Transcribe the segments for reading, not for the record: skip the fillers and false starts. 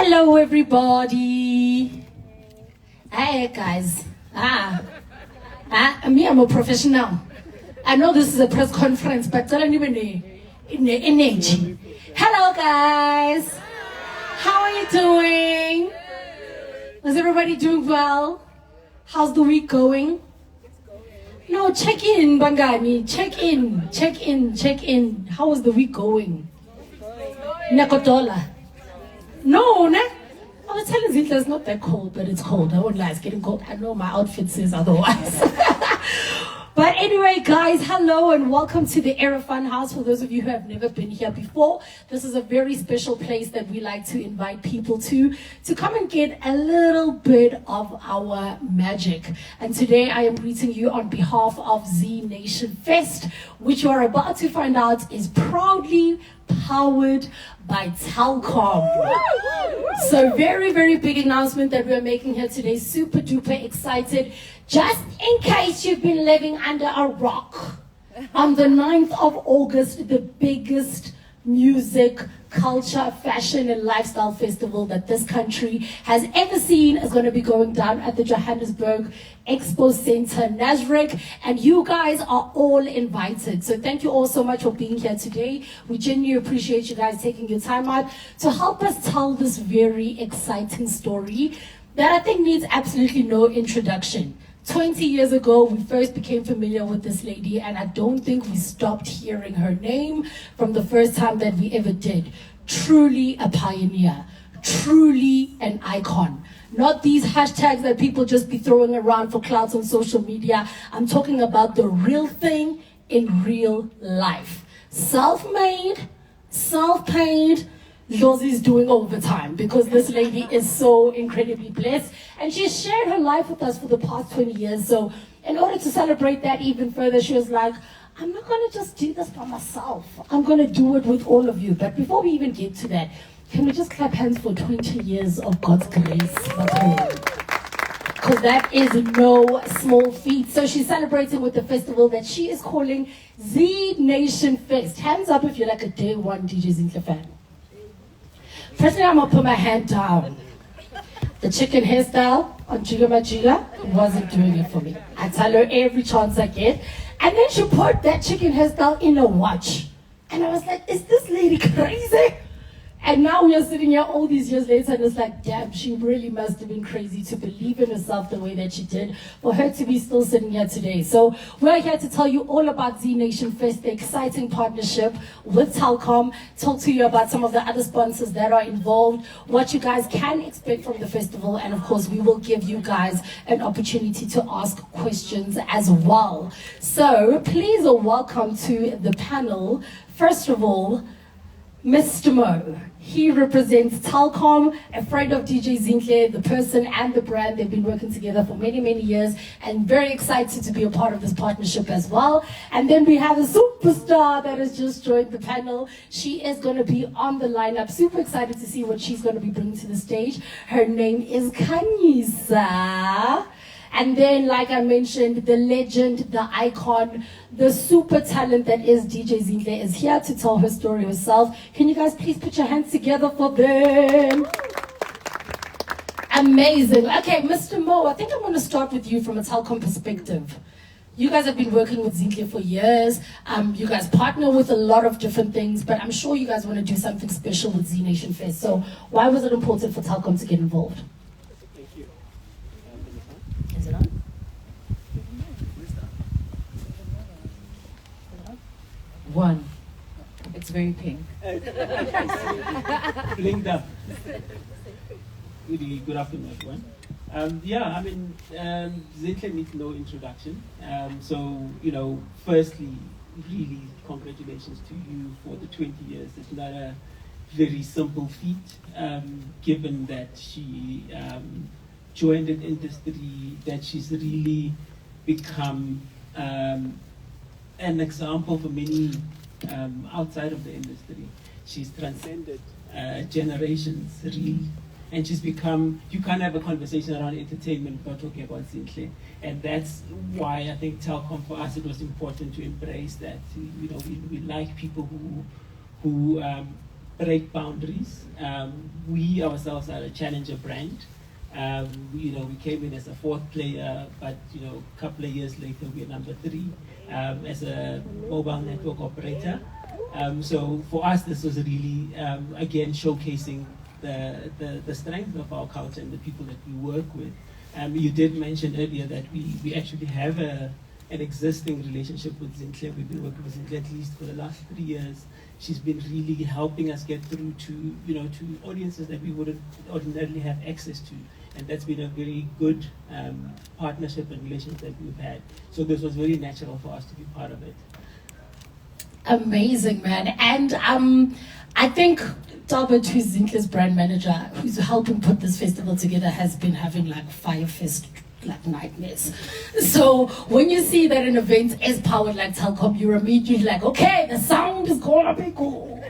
Hello everybody. Hey guys. Me, I'm a professional. I know this is a press conference, but tell anybody in the energy. Hello guys. How are you doing? Is everybody doing well? How's the week going? No, check in, Bangani. Check in. How is the week going? Nakotola. No, I was telling Zinhle it's not that cold, but it's cold. I won't lie, it's getting cold. I know my outfit says otherwise. But anyway, guys, hello and welcome to the Era Fun House. For those of you who have never been here before, this is a very special place that we like to invite people to come and get a little bit of our magic. And today I am greeting you on behalf of Z Nation Fest, which you are about to find out is proudly powered by Telkom. So very, very big announcement that we're making here today. Super duper excited. Just in case you've been living under a rock, on the 9th of August, the biggest music, culture, fashion, and lifestyle festival that this country has ever seen is going to be going down at the Johannesburg Expo Center, Nasrec, and you guys are all invited. So thank you all so much for being here today. We genuinely appreciate you guys taking your time out to help us tell this very exciting story that I think needs absolutely no introduction. 20 years ago, we first became familiar with this lady, and I don't think we stopped hearing her name from the first time that we ever did. Truly a pioneer, truly an icon. Not these hashtags that people just be throwing around for clouds on social media. I'm talking about the real thing in real life. Self-made, self-paid, Lozi's doing overtime because this lady is so incredibly blessed and she's shared her life with us for the past 20 years. So in order to celebrate that even further, she was like, I'm not going to just do this by myself. I'm going to do it with all of you. But before we even get to that, can we just clap hands for 20 years of God's grace? Because that is no small feat. So she's celebrating with the festival that she is calling Z Nation Fest. Hands up if you're like a day one DJ ZINHLE fan. Firstly, I'm gonna put my hand down. The chicken hairstyle on Jiga Majiga wasn't doing it for me. I tell her every chance I get. And then she put that chicken hairstyle in a watch. And I was like, is this lady crazy? And now we are sitting here all these years later and it's like, damn, she really must have been crazy to believe in herself the way that she did for her to be still sitting here today. So we're here to tell you all about Z Nation Fest, the exciting partnership with Telkom, talk to you about some of the other sponsors that are involved, what you guys can expect from the festival, and of course we will give you guys an opportunity to ask questions as well. So please welcome to the panel, first of all, Mr. Mo. He represents Telkom, a friend of DJ ZINHLE, the person and the brand. They've been working together for many, many years and very excited to be a part of this partnership as well. And then we have a superstar that has just joined the panel. She is going to be on the lineup. Super excited to see what she's going to be bringing to the stage. Her name is Khanyisa. And then, like I mentioned, the legend, the icon, the super talent that is DJ ZINHLE is here to tell her story herself. Can you guys please put your hands together for them? Amazing. Okay, Mr. Mo, I think I'm going to start with you from a Telkom perspective. You guys have been working with ZINHLE for years. You guys partner with a lot of different things, but I'm sure you guys want to do something special with Z Nation Fest. So why was it important for Telkom to get involved? One. It's very pink. Linked up. Good afternoon, everyone. ZINHLE needs no introduction. Firstly, really congratulations to you for the 20 years. It's not very simple feat, given that she joined an industry that she's really become an example for many outside of the industry. She's transcended generations, really. And she's become, you can't have a conversation around entertainment without talking about ZINHLE. And that's why I think Telkom, for us, it was important to embrace that. You know, we like people who break boundaries. We ourselves are a challenger brand. You know, we came in as a 4th player, but you know, a couple of years later, we're number 3 as a mobile network operator. So for us, this was really, again, showcasing the strength of our culture and the people that we work with. You did mention earlier that we actually have an existing relationship with ZINHLE. We've been working with ZINHLE at least for the last 3 years. She's been really helping us get through to, you know, to audiences that we wouldn't ordinarily have access to. And that's been a very good partnership and relationship that we've had. So this was very natural for us to be part of it. Amazing, man. And I think Talbot, who's ZINHLE's brand manager, who's helping put this festival together, has been having like Firefest like nightmares. So when you see that an event is powered like Telkom, you're immediately like, okay, the sound is gonna be good.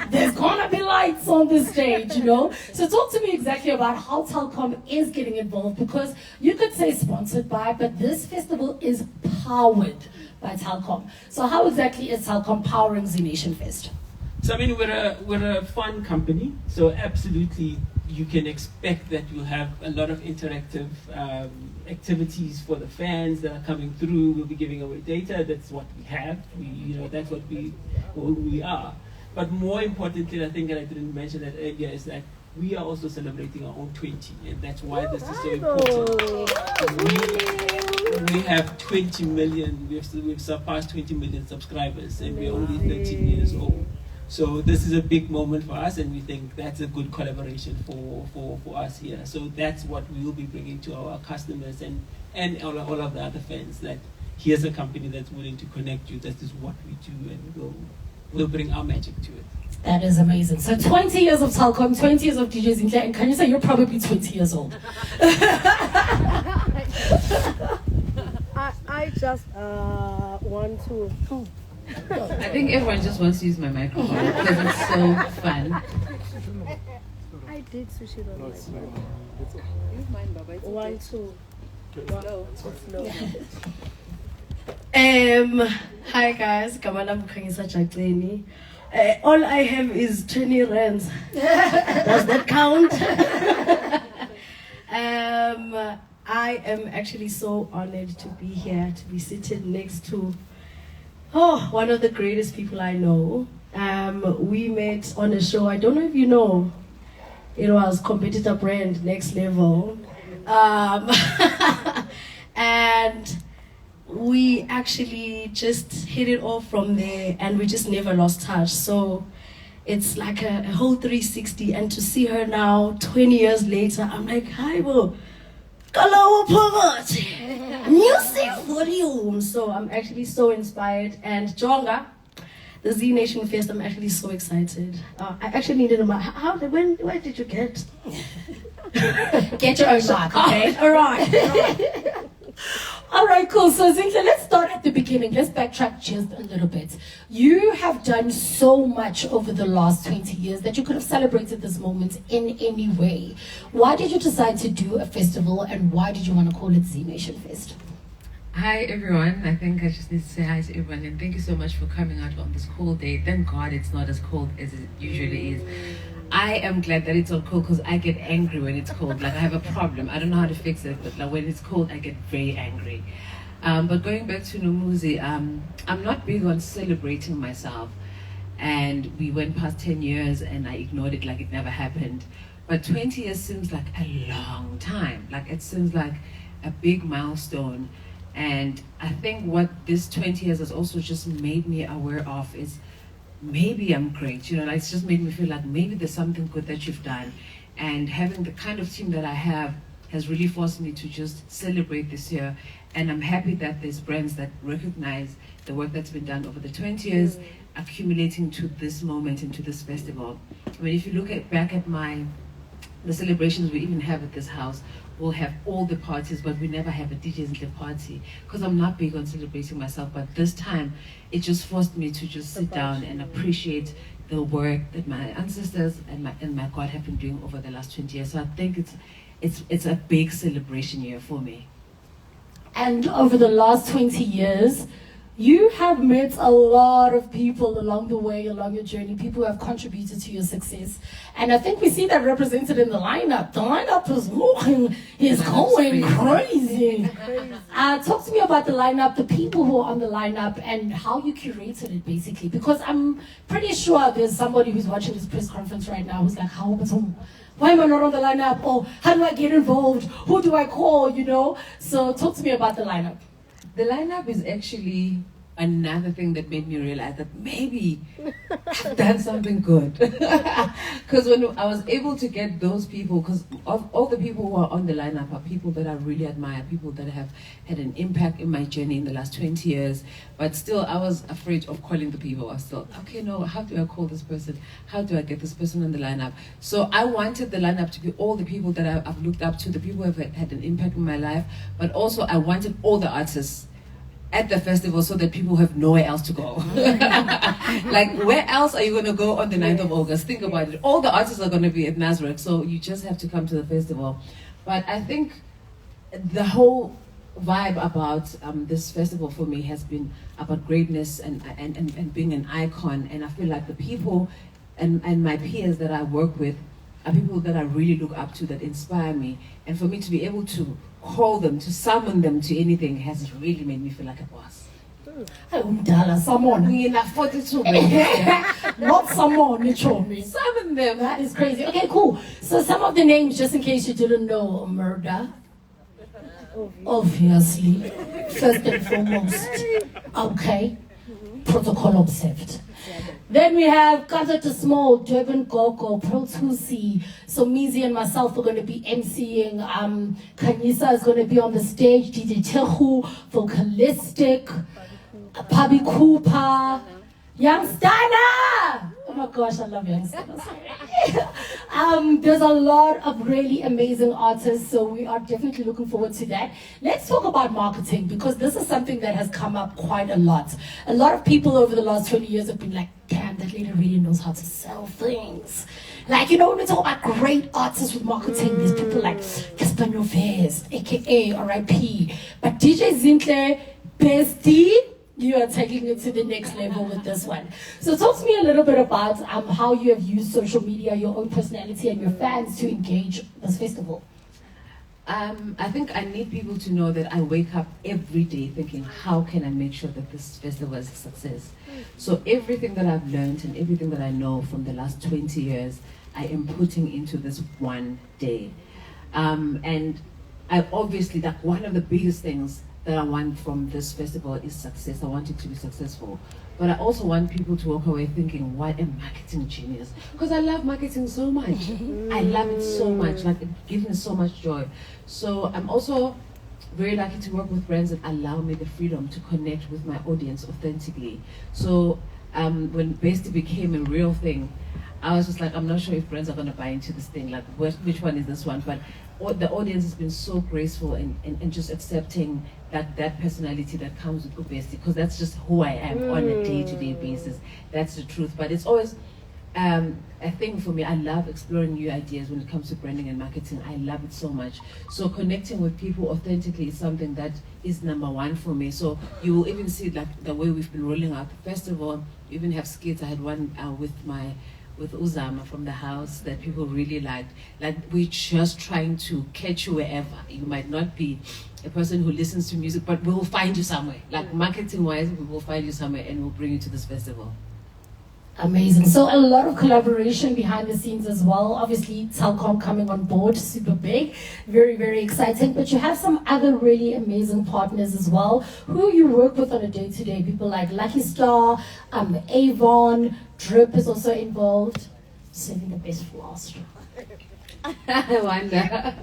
There's gonna be lights on the stage, you know? So talk to me exactly about how Telkom is getting involved, because you could say sponsored by, but this festival is powered by Telkom. So how exactly is Telkom powering Z Nation Fest? So I mean, we're a fun company, so absolutely you can expect that you'll have a lot of interactive activities for the fans that are coming through. We'll be giving away data. That's what we have. That's what who we are. But more importantly, I think, and I didn't mention that earlier, is that we are also celebrating our own 20, and that's why this is so important. We have 20 million. We've surpassed 20 million subscribers, and we're only 13 years old. So this is a big moment for us, and we think that's a good collaboration for us here. So that's what we will be bringing to our customers and all of the other fans, that here's a company that's willing to connect you. That is what we do, and we'll bring our magic to it. That is amazing. So 20 years of Telkom, 20 years of DJ ZINHLE, and can you say you're probably 20 years old? I just want to... I think everyone just wants to use my microphone because it's so fun. I did switch it on. Use mine, Baba. It's okay. 1, 2. Hi guys, Kamala Mukhangisa Jacqueline. All I have is 20 rands. Does that count? I am actually so honored to be here, to be seated next to one of the greatest people I know. We met on a show, I don't know if you know, it was competitor brand Next Level. And we actually just hit it off from there, and we just never lost touch. So it's like a whole 360, and to see her now 20 years later, I'm like, hi bo, Kalawa poverty, music volume. So I'm actually so inspired. And Jonga, the Z Nation Fest, I'm actually so excited. I actually needed a mic. Where did you get? Get your own mic, okay? All right. All right, cool. So ZINHLE, let's start at the beginning. Let's backtrack just a little bit. You have done so much over the last 20 years that you could have celebrated this moment in any way. Why did you decide to do a festival, and why did you want to call it Z Nation Fest? Hi everyone. I think I just need to say hi to everyone, and thank you so much for coming out on this cold day. Thank God it's not as cold as it usually is. I am glad that it's all cold because I get angry when it's cold. Like I have a problem. I don't know how to fix it, but like when it's cold, I get very angry. But going back to Nomuzi, I'm not big on celebrating myself. And we went past 10 years and I ignored it like it never happened. But 20 years seems like a long time. Like it seems like a big milestone. And I think what this 20 years has also just made me aware of is maybe I'm great, like it's just made me feel like maybe there's something good that you've done. And having the kind of team that I have has really forced me to just celebrate this year. And I'm happy that there's brands that recognize the work that's been done over the 20 years accumulating to this moment and to this festival. I mean, if you look back at the celebrations we even have at this house, we'll have all the parties, but we never have a DJ ZINHLE party, because I'm not big on celebrating myself. But this time, it just forced me to just sit down and appreciate the work that my ancestors and my God have been doing over the last 20 years. So I think it's a big celebration year for me. And over the last 20 years, you have met a lot of people along the way, along your journey, people who have contributed to your success. And I think we see that represented in the lineup. The lineup is moving, is going crazy. Talk to me about the lineup, the people who are on the lineup, and how you curated it, basically. Because I'm pretty sure there's somebody who's watching this press conference right now who's like, why am I not on the lineup? Or how do I get involved? Who do I call, you know? So talk to me about the lineup. The lineup is actually another thing that made me realize that maybe I've done something good. Because when I was able to get those people, because all the people who are on the lineup are people that I really admire, people that have had an impact in my journey in the last 20 years. But still, I was afraid of calling the people. I was still, okay, no, how do I call this person? How do I get this person on the lineup? So I wanted the lineup to be all the people that I've looked up to, the people who have had an impact in my life. But also, I wanted all the artists at the festival so that people have nowhere else to go. Like, where else are you going to go on the 9th of August? Think about it. All the artists are going to be at Nazareth, so you just have to come to the festival. But I think the whole vibe about this festival for me has been about greatness and being an icon. And I feel like the people and my peers that I work with are people that I really look up to, that inspire me. And for me to be able to call them, to summon them to anything, has really made me feel like a boss. Someone. We are 42. Not someone, literally. Summon them. That is crazy. Okay, cool. So some of the names, just in case you didn't know, murder. Obviously. First and foremost. Okay. Protocol observed. Then we have Kata to Small, Durban Gogo, Pro 2C. So Mizi and myself are going to be emceeing. Kanyisa is going to be on the stage. DJ Tehu, Vocalistic, Pabi Cooper, Youngstana. Oh my gosh, I love Youngstana. There's a lot of really amazing artists, so we are definitely looking forward to that. Let's talk about marketing, because this is something that has come up quite a lot. A lot of people over the last 20 years have been like, damn, that lady really knows how to sell things. Like, you know, when we talk about great artists with marketing, there's people like Casper Noves, aka RIP. But DJ ZINHLE, bestie, you are taking it to the next level with this one. So talk to me a little bit about how you have used social media, your own personality, and your fans to engage this festival. I think I need people to know that I wake up every day thinking, how can I make sure that this festival is a success? So everything that I've learned and everything that I know from the last 20 years, I am putting into this one day. And I obviously, like, one of the biggest things that I want from this festival is success. I want it to be successful. But I also want people to walk away thinking, what a marketing genius. Because I love marketing so much. I love it so much. Like, it gives me so much joy. So I'm also very lucky to work with brands that allow me the freedom to connect with my audience authentically. So when Bestie became a real thing, I was just like, I'm not sure if brands are going to buy into this thing. Like, which one is this one? But the audience has been so graceful and just accepting that personality that comes with Bestie, because that's just who I am on a day-to-day basis. That's the truth. But it's always a thing for me. I love exploring new ideas when it comes to branding and marketing. I love it so much. So connecting with people authentically is something that is number one for me. So you will even see, like, the way we've been rolling out the festival. We even have skits. I had one with Uzama from the house that people really liked. Like, we're just trying to catch you wherever. You might not be a person who listens to music, but we will find you somewhere. Like, marketing-wise, we will find you somewhere and we'll bring you to this festival. Amazing. So a lot of collaboration behind the scenes as well. Obviously, Telkom coming on board, super big, very, very exciting. But you have some other really amazing partners as well, who you work with on a day-to-day. People like Lucky Star, Avon, Drip is also involved. Saving the best for last. I wonder.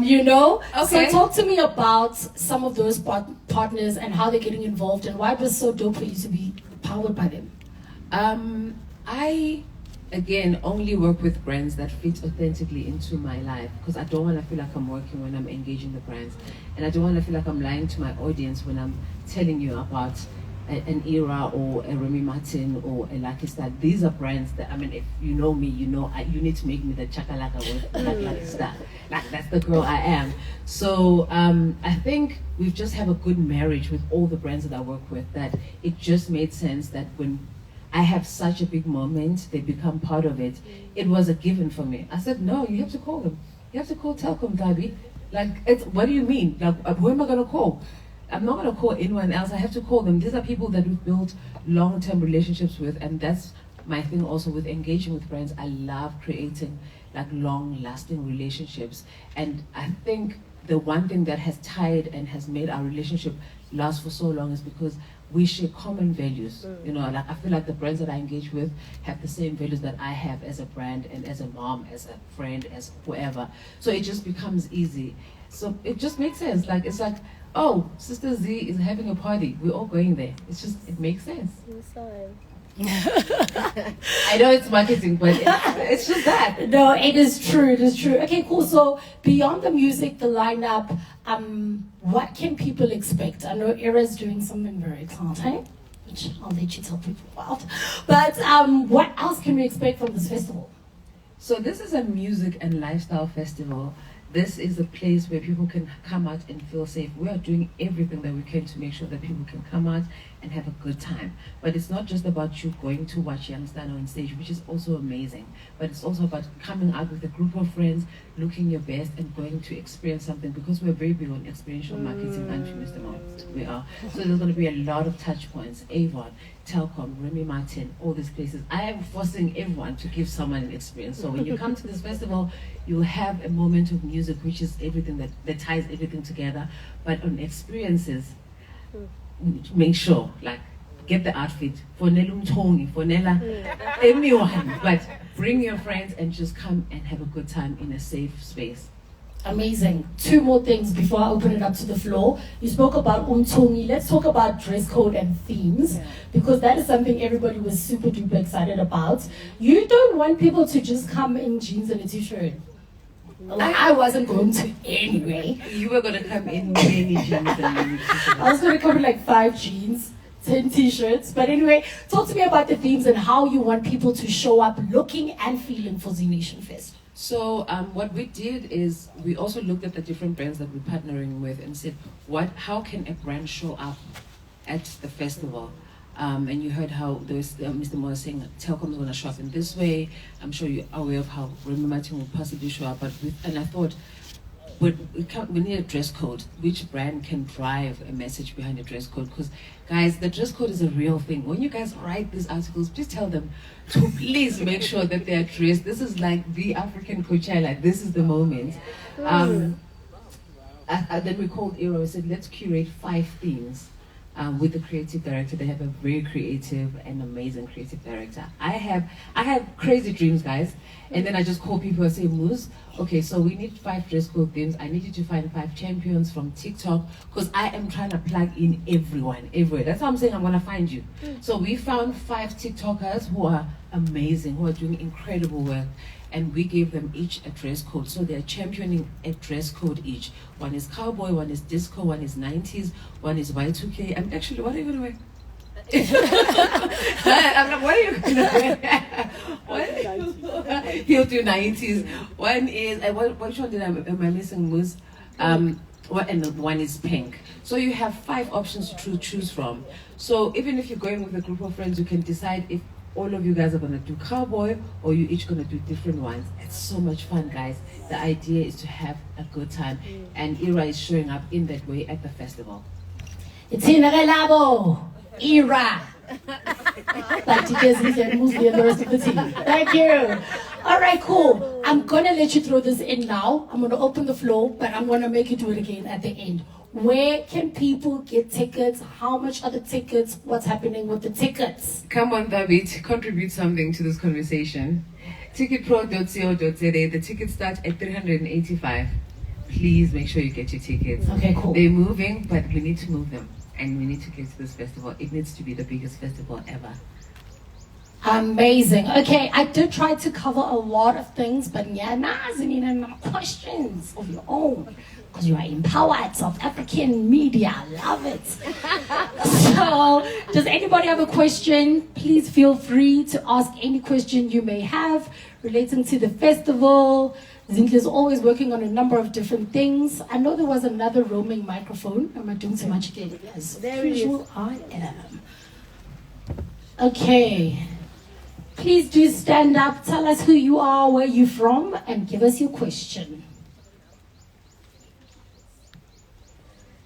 You know? Okay. So talk to me about some of those partners and how they're getting involved and why it was so dope for you to be powered by them? I again only work with brands that fit authentically into my life, because I don't want to feel like I'm working when I'm engaging the brands, and I don't want to feel like I'm lying to my audience when I'm telling you about an Era or a Remy Martin or a Lucky Star. These are brands that, I mean, if you know me, you know you need to make me the chakalaka with Lucky Star. Like, that's the girl I am. So I think we just have a good marriage with all the brands that I work with, that it just made sense that when I have such a big moment, they become part of it. It was a given for me. I said, no, you have to call them. You have to call Telkom, Dabi. Like, what do you mean? Like, who am I going to call? I'm not going to call anyone else. I have to call them. These are people that we've built long-term relationships with, and that's my thing also with engaging with brands. I love creating like long-lasting relationships, and I think the one thing that has tied and has made our relationship last for so long is because we share common values. You know, like I feel like the brands that I engage with have the same values that I have as a brand and as a mom, as a friend, as whoever. So it just becomes easy. So it just makes sense. Like, it's like, oh, Sister Z is having a party. We're all going there. It's just, it makes sense. I know it's marketing, but it's just that. No, it is true. It is true. Okay, cool. So beyond the music, the lineup, what can people expect? I know Era's doing something very exciting, which I'll let you tell people about. But what else can we expect from this festival? So this is a music and lifestyle festival. This is a place where people can come out and feel safe. We are doing everything that we can to make sure that people can come out and have a good time. But it's not just about you going to watch Youngster on stage, which is also amazing. But it's also about coming out with a group of friends, looking your best and going to experience something, because we're very big on experiential marketing, aren't you, Mr. Mo? We are. So there's going to be a lot of touch points. Avon, Telkom, Remy Martin, all these places. I am forcing everyone to give someone an experience. So when you come to this festival, you'll have a moment of music, which is everything that ties everything together. But on experiences, make sure, like, get the outfit for Tony, for Nella, anyone. But bring your friends and just come and have a good time in a safe space. Amazing. Two more things before I open it up to the floor. You spoke about Umtongi. Let's talk about dress code and themes, because that is something everybody was super duper excited about. You don't want people to just come in jeans and a t-shirt. Like, I wasn't going to anyway. You were going to come in many jeans and many t-shirts. I was going to come in like 5 jeans, 10 t-shirts. But anyway, talk to me about the themes and how you want people to show up looking and feeling for Z Nation Fest. So what we did is we also looked at the different brands that we're partnering with and said, how can a brand show up at the festival? And you heard how Mr. Moore was saying Telkom is going to show up in this way. I'm sure you're aware of how Remy Martin will possibly show up. And I thought, we need a dress code. Which brand can drive a message behind a dress code? Because, guys, the dress code is a real thing. When you guys write these articles, please tell them to please make sure that they are dressed. This is like the African Coachella. This is the moment. Then we called Era. We said, let's curate 5 themes. With the creative director. They have a very creative and amazing creative director. I have crazy dreams, guys, and then I just call people and say, Moose, okay, so we need 5 dress code themes. I need you to find 5 champions from TikTok, because I am trying to plug in everyone, everywhere. That's how I'm saying I'm gonna find you. So we found 5 TikTokers who are amazing, who are doing incredible work. And we gave them each a dress code. So they're championing a dress code each. One is cowboy, one is disco, one is 90s, one is Y2K. I'm actually, what are you going to wear? I'm like, what are you going to wear? He'll do 90s. One is, which one am I missing, Moose? And one is pink. So you have 5 options to choose from. So even if you're going with a group of friends, you can decide if all of you guys are going to do cowboy or you each going to do different ones. It's so much fun, guys. The idea is to have a good time, and Era is showing up in that way at the festival. It's in Relabo, Era. But you guys can move the rest of the team. Thank you. All right, cool. I'm going to let you throw this in now. I'm going to open the floor, but I'm going to make you do it again at the end. Where can people get tickets? How much are the tickets? What's happening with the tickets? Come on, David, contribute something to this conversation. Ticketpro.co.za. The tickets start at 385. Please make sure you get your tickets. Okay, cool. They're moving, but we need to move them. and we need to get to this festival. It needs to be the biggest festival ever. Amazing. Okay, I did try to cover a lot of things, but questions of your own, because you are empowered South African media. I love it. So, does anybody have a question? Please feel free to ask any question you may have relating to the festival. ZINHLE is always working on a number of different things. I know there was another roaming microphone. Am I doing too much again? Yes, There it usual is. I am. Okay. Please do stand up, tell us who you are, where you're from, and give us your question.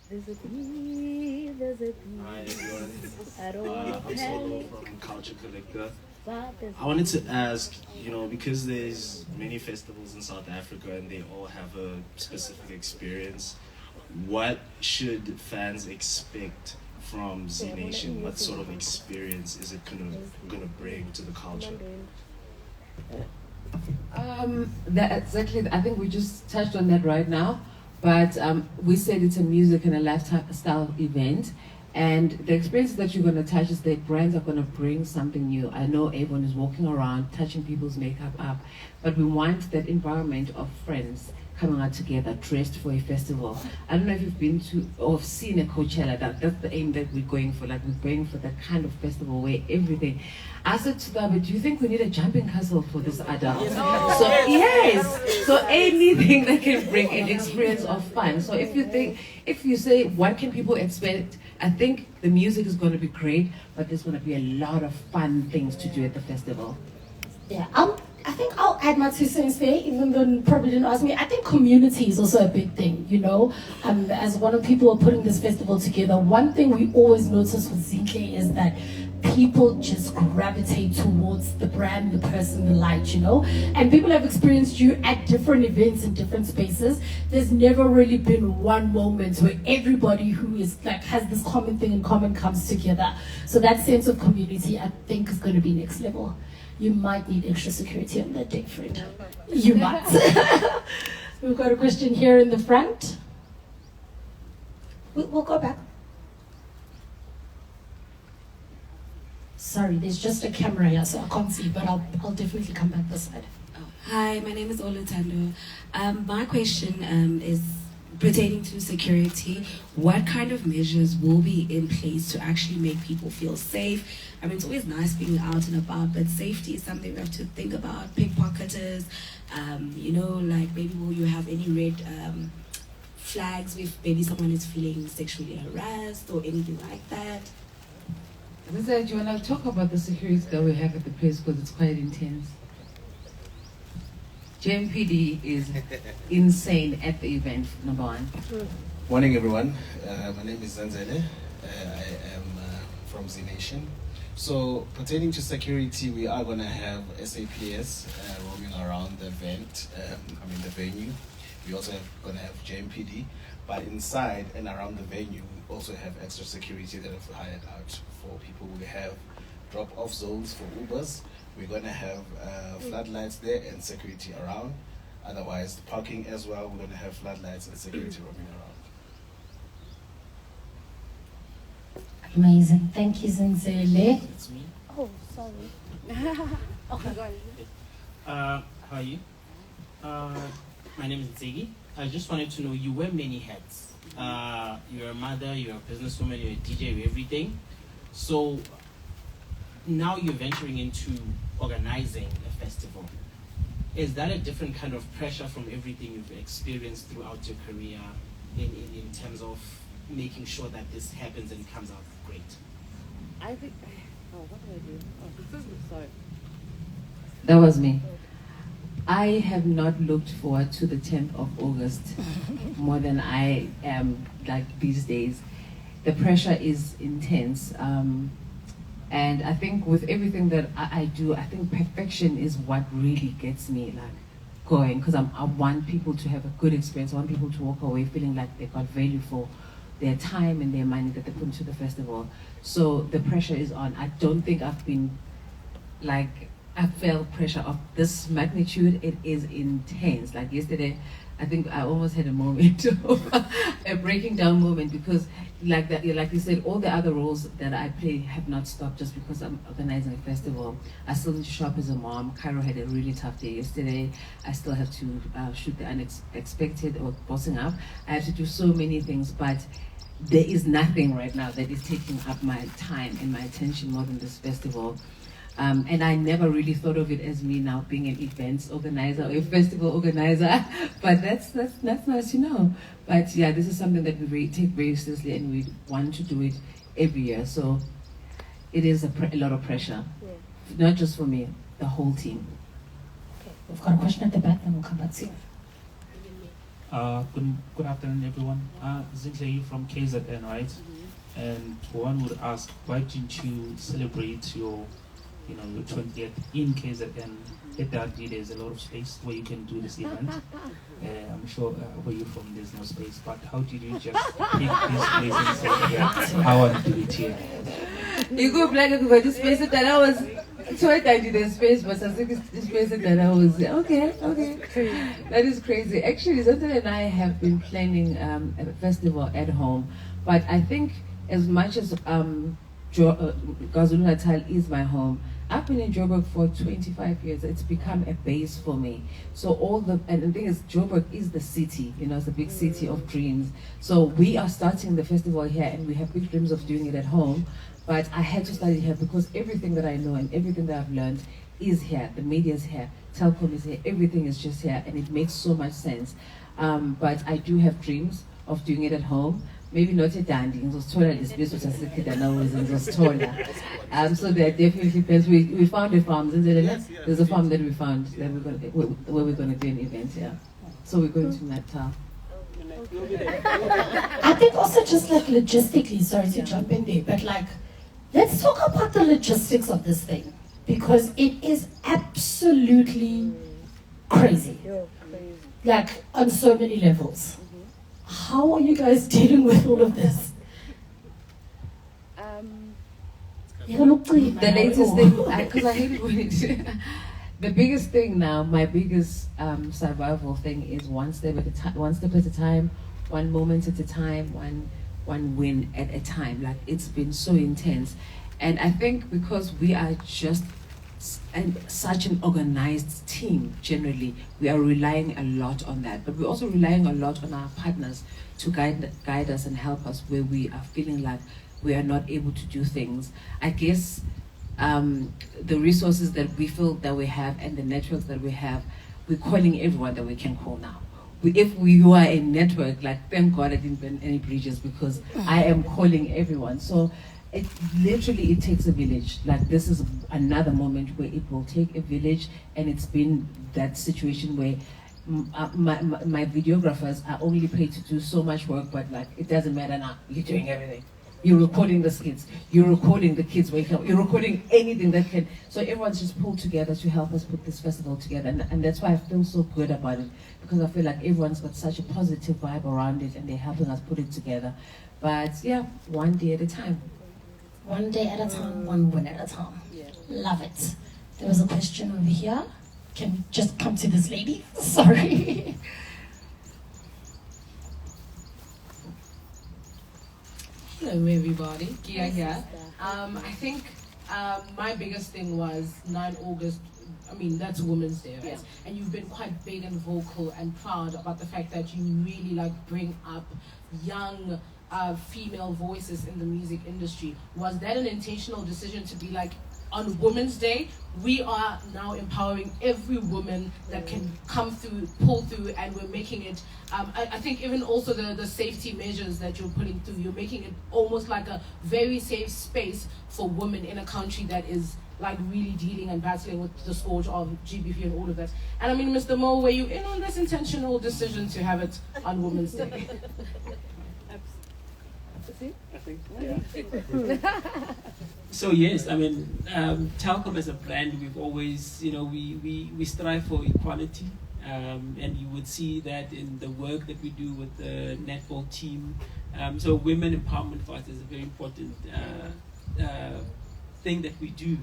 There's a bee, there's a bee. Hi everyone, I don't I'm want to Solo panic, from Culture Collector. but there's I wanted to ask, because there's many festivals in South Africa and they all have a specific experience, what should fans expect from Z Nation? What sort of experience is it gonna bring to the culture? That exactly. I think we just touched on that right now, but we said it's a music and a lifestyle event, and the experiences that you're going to touch is that brands are going to bring something new. I know everyone is walking around touching people's makeup up, but we want that environment of friends coming out together, dressed for a festival. I don't know if you've been to or seen a Coachella. That's the aim that we're going for. Like, we're going for that kind of festival where everything. I said to them, do you think we need a jumping castle for this adult? So yes. So anything that can bring an experience of fun. So if you say what can people expect, I think the music is going to be great, but there's going to be a lot of fun things to do at the festival. Yeah, I think I'll add my 2 cents there, even though you probably didn't ask me. I think community is also a big thing, As one of the people who are putting this festival together, one thing we always notice with ZINHLE is that people just gravitate towards the brand, the person, the light, And people have experienced you at different events in different spaces. There's never really been one moment where everybody who is has this common thing in common comes together. So that sense of community, I think, is going to be next level. You might need extra security on that day, Fred. You might. We've got a question here in the front. We'll go back. Sorry, there's just a camera here, so I can't see, but I'll definitely come back this side. Hi, my name is Olutando. My question is pertaining to security. What kind of measures will be in place to actually make people feel safe? I mean, it's always nice being out and about, but safety is something we have to think about. Pickpocketers, like maybe will you have any red flags if maybe someone is feeling sexually harassed or anything like that? Lisa, do you want to talk about the security that we have at the place, because it's quite intense? JMPD is insane at the event, number one. Morning, everyone. My name is ZINHLE. I am from Z Nation. So, pertaining to security, we are going to have SAPS roaming around the event, the venue. We also going to have JMPD, but inside and around the venue, we also have extra security that have hired out for people. We have drop-off zones for Ubers. We're going to have floodlights there and security around. Otherwise, the parking as well, we're going to have floodlights and security roaming around. Amazing. Thank you, ZINHLE. It's me. Oh, sorry. How are you? My name is Ziggy. I just wanted to know, you wear many hats. You're a mother, you're a businesswoman, you're a DJ, you're everything. So now you're venturing into organizing a festival. Is that a different kind of pressure from everything you've experienced throughout your career in terms of making sure that this happens and comes out great? I think. Oh, what did I do? Oh, sorry. That was me. I have not looked forward to the 10th of August more than I am these days. The pressure is intense. And I think with everything that I do, I think perfection is what really gets me going, because I want people to have a good experience. I want people to walk away feeling like they got value for their time and their money that they put into the festival. So the pressure is on. I don't think I've been I felt pressure of this magnitude. It is intense. Like yesterday, I think I almost had a moment, a breaking down moment, because like that, like you said, all the other roles that I play have not stopped just because I'm organizing a festival. I still need to show up as a mom. Cairo had a really tough day yesterday. I still have to shoot the unexpected or bossing up. I have to do so many things, but there is nothing right now that is taking up my time and my attention more than this festival. And I never really thought of it as me now being an events organizer or a festival organizer, but that's nice to know. But yeah, this is something that we take very seriously, and we want to do it every year. So it is a lot of pressure, not just for me, the whole team. Okay. We've got a question at the back, then we'll come back to you. Good afternoon, everyone. ZINHLE from KZN, right? And one would ask, why didn't you celebrate your 20th in KZN? At the RD, there's a lot of space where you can do this event. I'm sure where you're from, there's no space. But how did you just pick this place and say, yeah, I want to do it here? You go black and go to space that I was. So I did the space, but I think it's space that I was. Okay. That is crazy. Actually, Zanta and I have been planning a festival at home, but I think as much as KwaZulu-Natal is my home, I've been in Joburg for 25 years. It's become a base for me. So and the thing is, Joburg is the city, it's a big city of dreams. So we are starting the festival here, and we have big dreams of doing it at home. But I had to start it here because everything that I know and everything that I've learned is here. The media is here, Telkom is here, everything is just here, and it makes so much sense. But I do have dreams of doing it at home. Maybe not a dandy, so there are definitely plans. We found a farm. There's a farm that we found that where we're going to do an event here. So we're going to Natal. I think also just like logistically, sorry to jump in there, but like, let's talk about the logistics of this thing, because it is absolutely crazy, like on so many levels. How are you guys dealing with all of this? The latest thing, because I hate it when it. The biggest thing now, my biggest survival thing is one step at a time, one moment at a time, one win at a time. Like, it's been so intense, and I think because we are just such an organized team, generally, we are relying a lot on that. But we're also relying a lot on our partners to guide us and help us where we are feeling like we are not able to do things. I guess the resources that we feel that we have and the networks that we have, we're calling everyone that we can call now. If we are a network, like, thank God I didn't burn any bridges, because I am calling everyone. So it takes a village. Like, this is another moment where it will take a village, and it's been that situation where my videographers are only paid to do so much work, but like, it doesn't matter now, you're doing everything. You're recording the skits, you're recording the kids waking up, you're recording anything that can. So everyone's just pulled together to help us put this festival together, and that's why I feel so good about it, because I feel like everyone's got such a positive vibe around it, and they're helping us put it together. But yeah, one day at a time. One day at a time, one win at a time. Love it. There was a question over here. Can we just come to this lady? Sorry. Hello everybody, Kia here. I think my biggest thing was 9 August, that's Women's Day, right? Yeah. And you've been quite big and vocal and proud about the fact that you really bring up young female voices in the music industry. Was that an intentional decision to be like, on Women's Day, we are now empowering every woman that can come through, pull through, and we're making it, I think even also the safety measures that you're putting through, you're making it almost like a very safe space for women in a country that is really dealing and battling with the scourge of GBV and all of that. And Mr. Mo, were you in on this intentional decision to have it on Women's Day? I think so, yeah. So yes, Telkom as a brand, we've always, we strive for equality, and you would see that in the work that we do with the netball team. So women empowerment for us is a very important thing that we do.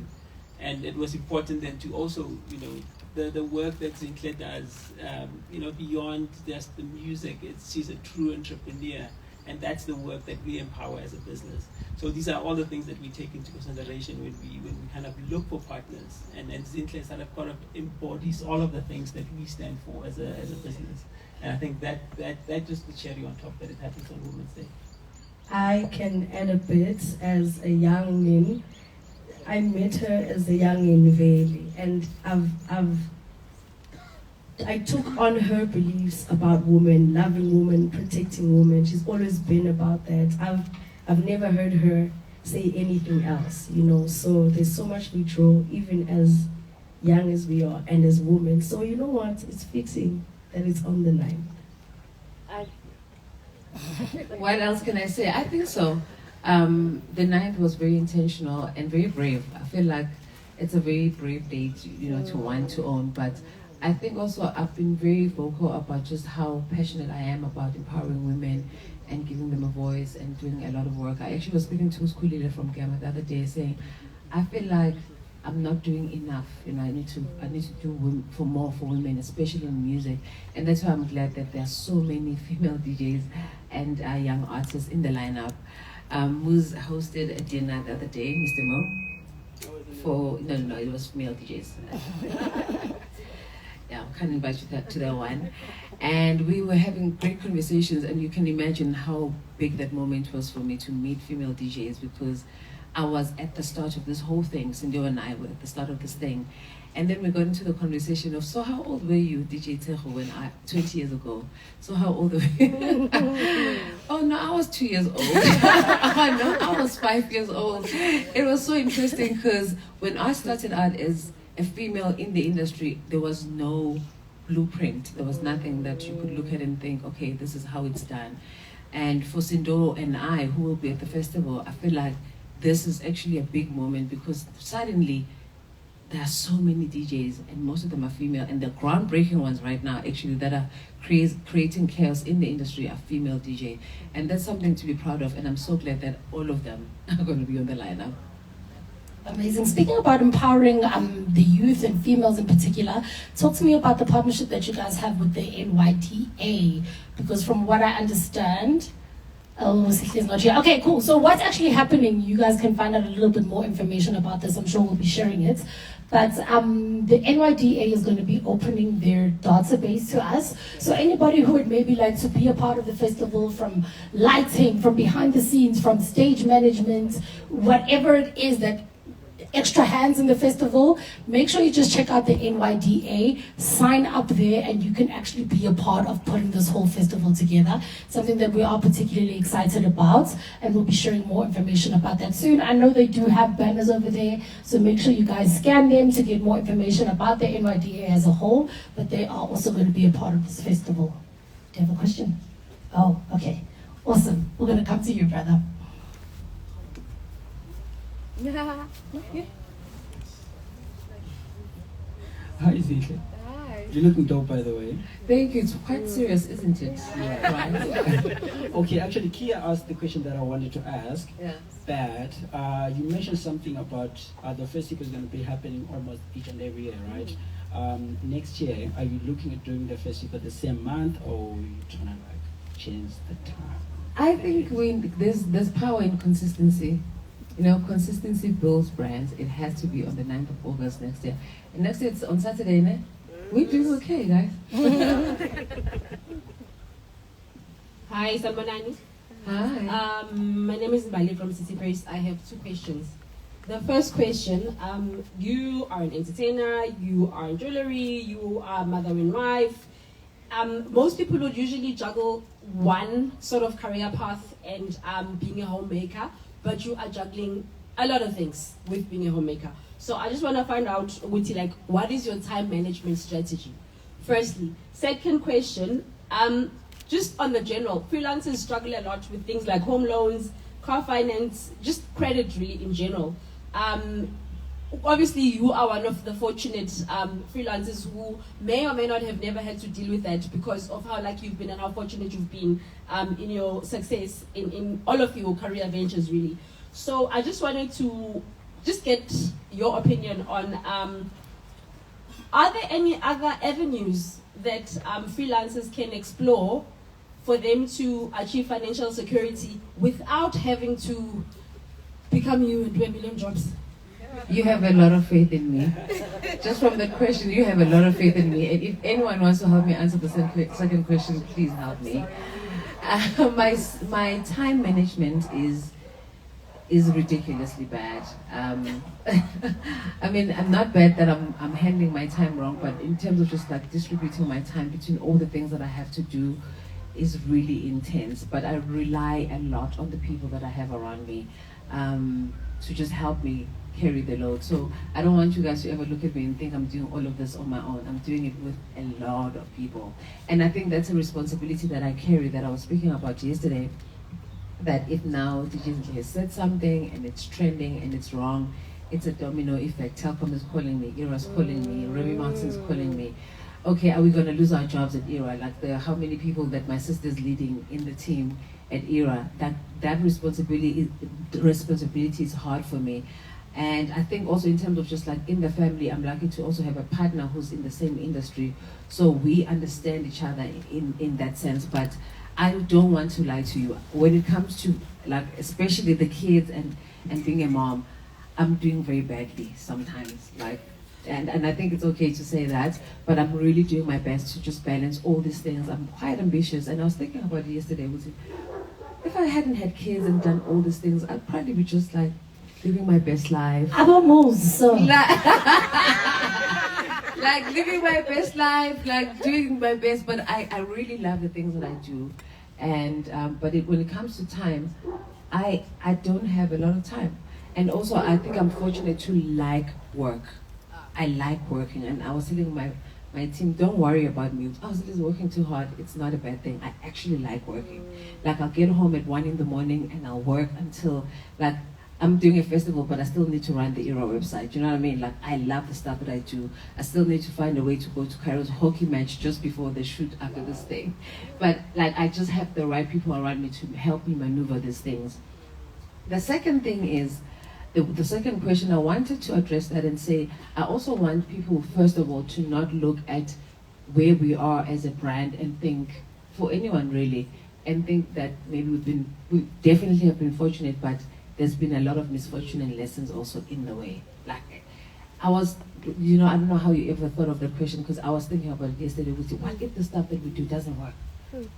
And it was important then to also, you know, the work that ZINHLE does, you know, beyond just the music, she's a true entrepreneur. And that's the work that we empower as a business. So these are all the things that we take into consideration when we kind of look for partners. And ZINHLE sort of embodies all of the things that we stand for as a business. And I think that just the cherry on top that it happens on Women's Day. I can add a bit. As a young man, I met her as a young in Valley, and I took on her beliefs about women, loving women, protecting women. She's always been about that. I've never heard her say anything else, you know. So there's so much we draw, even as young as we are and as women. So you know what? It's fitting that it's on the line. What else can I say? I think so. The 9th was very intentional and very brave. I feel like it's a very brave day to, you know, to want to own. But I think also I've been very vocal about just how passionate I am about empowering women and giving them a voice and doing a lot of work. I actually was speaking to Skulile from Gamma the other day saying, I feel like I'm not doing enough. You know, I need to do more for women, especially in music. And that's why I'm glad that there are so many female DJs and young artists in the lineup. Who's hosted a dinner the other day, Mr. Mo? No, it was male DJs. Yeah, I can't invite you to that one. And we were having great conversations, and you can imagine how big that moment was for me to meet female DJs, because I was at the start of this whole thing. Cindy and I were at the start of this thing. And then we got into the conversation of, so how old were you, DJ Teho, 20 years ago? So how old were you? Oh no, I was 2 years old. Oh no, I was 5 years old. It was so interesting because when I started out as a female in the industry, there was no blueprint. There was nothing that you could look at and think, okay, this is how it's done. And for Sindo and I, who will be at the festival, I feel like this is actually a big moment, because suddenly there are so many DJs, and most of them are female, and the groundbreaking ones right now actually that are creating chaos in the industry are female DJ, and that's something to be proud of, and I'm so glad that all of them are going to be on the lineup. Amazing. Speaking about empowering the youth and females in particular, talk to me about the partnership that you guys have with the NYDA, because from what I understand, oh, Sihle's not here. Okay, cool. So what's actually happening? You guys can find out a little bit more information about this. I'm sure we'll be sharing it. But the NYDA is going to be opening their database to us. So anybody who would maybe like to be a part of the festival, from lighting, from behind the scenes, from stage management, whatever it is that extra hands in the festival, make sure you just check out the NYDA, sign up there, and you can actually be a part of putting this whole festival together. Something that we are particularly excited about, and we'll be sharing more information about that soon. I know they do have banners over there, so make sure you guys scan them to get more information about the NYDA as a whole, but they are also going to be a part of this festival. Do you have a question? Oh, okay. Awesome. We're going to come to you, brother. Hi, ZINHLE. Hi. You're looking dope, by the way. Thank you. It's quite serious, isn't it? Yeah. Right. Okay, actually, Kia asked the question that I wanted to ask. Yeah. That you mentioned something about the festival is going to be happening almost each and every year, right? Next year, are you looking at doing the festival the same month, or are you trying to like change the time? I think there's power in consistency. You know, consistency builds brands. It has to be on the 9th of August next year. And next year it's on Saturday, ne? We're doing okay, guys. Hi, Salmanani. Hi. My name is Bali from City Press. I have 2 questions. The first question, you are an entertainer, you are in jewelry, you are mother and wife. Most people would usually juggle one sort of career path and being a homemaker, but you are juggling a lot of things with being a homemaker. So I just want to find out, Wuti, like, what is your time management strategy? Firstly. Second question, just on the general, freelancers struggle a lot with things like home loans, car finance, just credit really in general. Obviously, you are one of the fortunate freelancers who may or may not have never had to deal with that because of how lucky you've been and how fortunate you've been in your success in all of your career ventures, really. So I just wanted to just get your opinion on, are there any other avenues that freelancers can explore for them to achieve financial security without having to become you and do a million jobs? You have a lot of faith in me. Just from the question, you have a lot of faith in me. And if anyone wants to help me answer the second question, please help me. My time management is ridiculously bad. I mean, I'm not bad that I'm handling my time wrong, but in terms of just like distributing my time between all the things that I have to do is really intense. But I rely a lot on the people that I have around me to just help me carry the load. So I don't want you guys to ever look at me and think I'm doing all of this on my own. I'm doing it with a lot of people. And I think that's a responsibility that I carry, that I was speaking about yesterday, that if now DJ has said something and it's trending and it's wrong, it's a domino effect. Telkom is calling me, Era's calling me, Remy Martin's calling me. Okay, are we going to lose our jobs at Era? Like how many people that my sister's leading in the team at Era, that responsibility is hard for me. And I think also in terms of just like in the family, I'm lucky to also have a partner who's in the same industry. So we understand each other in that sense. But I don't want to lie to you. When it comes to like, especially the kids and being a mom, I'm doing very badly sometimes. Like, and I think it's okay to say that, but I'm really doing my best to just balance all these things. I'm quite ambitious. And I was thinking about it yesterday, if I hadn't had kids and done all these things, I'd probably be just like, living my best life. About moves, so. Like living my best life, like doing my best, but I really love the things that I do. And but when it comes to time, I don't have a lot of time. And also I think I'm fortunate to like work. I like working, and I was telling my team, don't worry about me. I was just working too hard. It's not a bad thing. I actually like working. Like I'll get home at 1 in the morning and I'll work until like I'm doing a festival, but I still need to run the Era website. You know what I mean? Like, I love the stuff that I do. I still need to find a way to go to Cairo's hockey match just before the shoot after this thing. But, like, I just have the right people around me to help me maneuver these things. The second thing is, the second question, I wanted to address that and say, I also want people, first of all, to not look at where we are as a brand and think, for anyone really, and think that maybe we definitely have been fortunate, but there's been a lot of misfortune and lessons also in the way. Like, I was, I don't know how you ever thought of that question, because I was thinking about it yesterday. What if the stuff that we do doesn't work?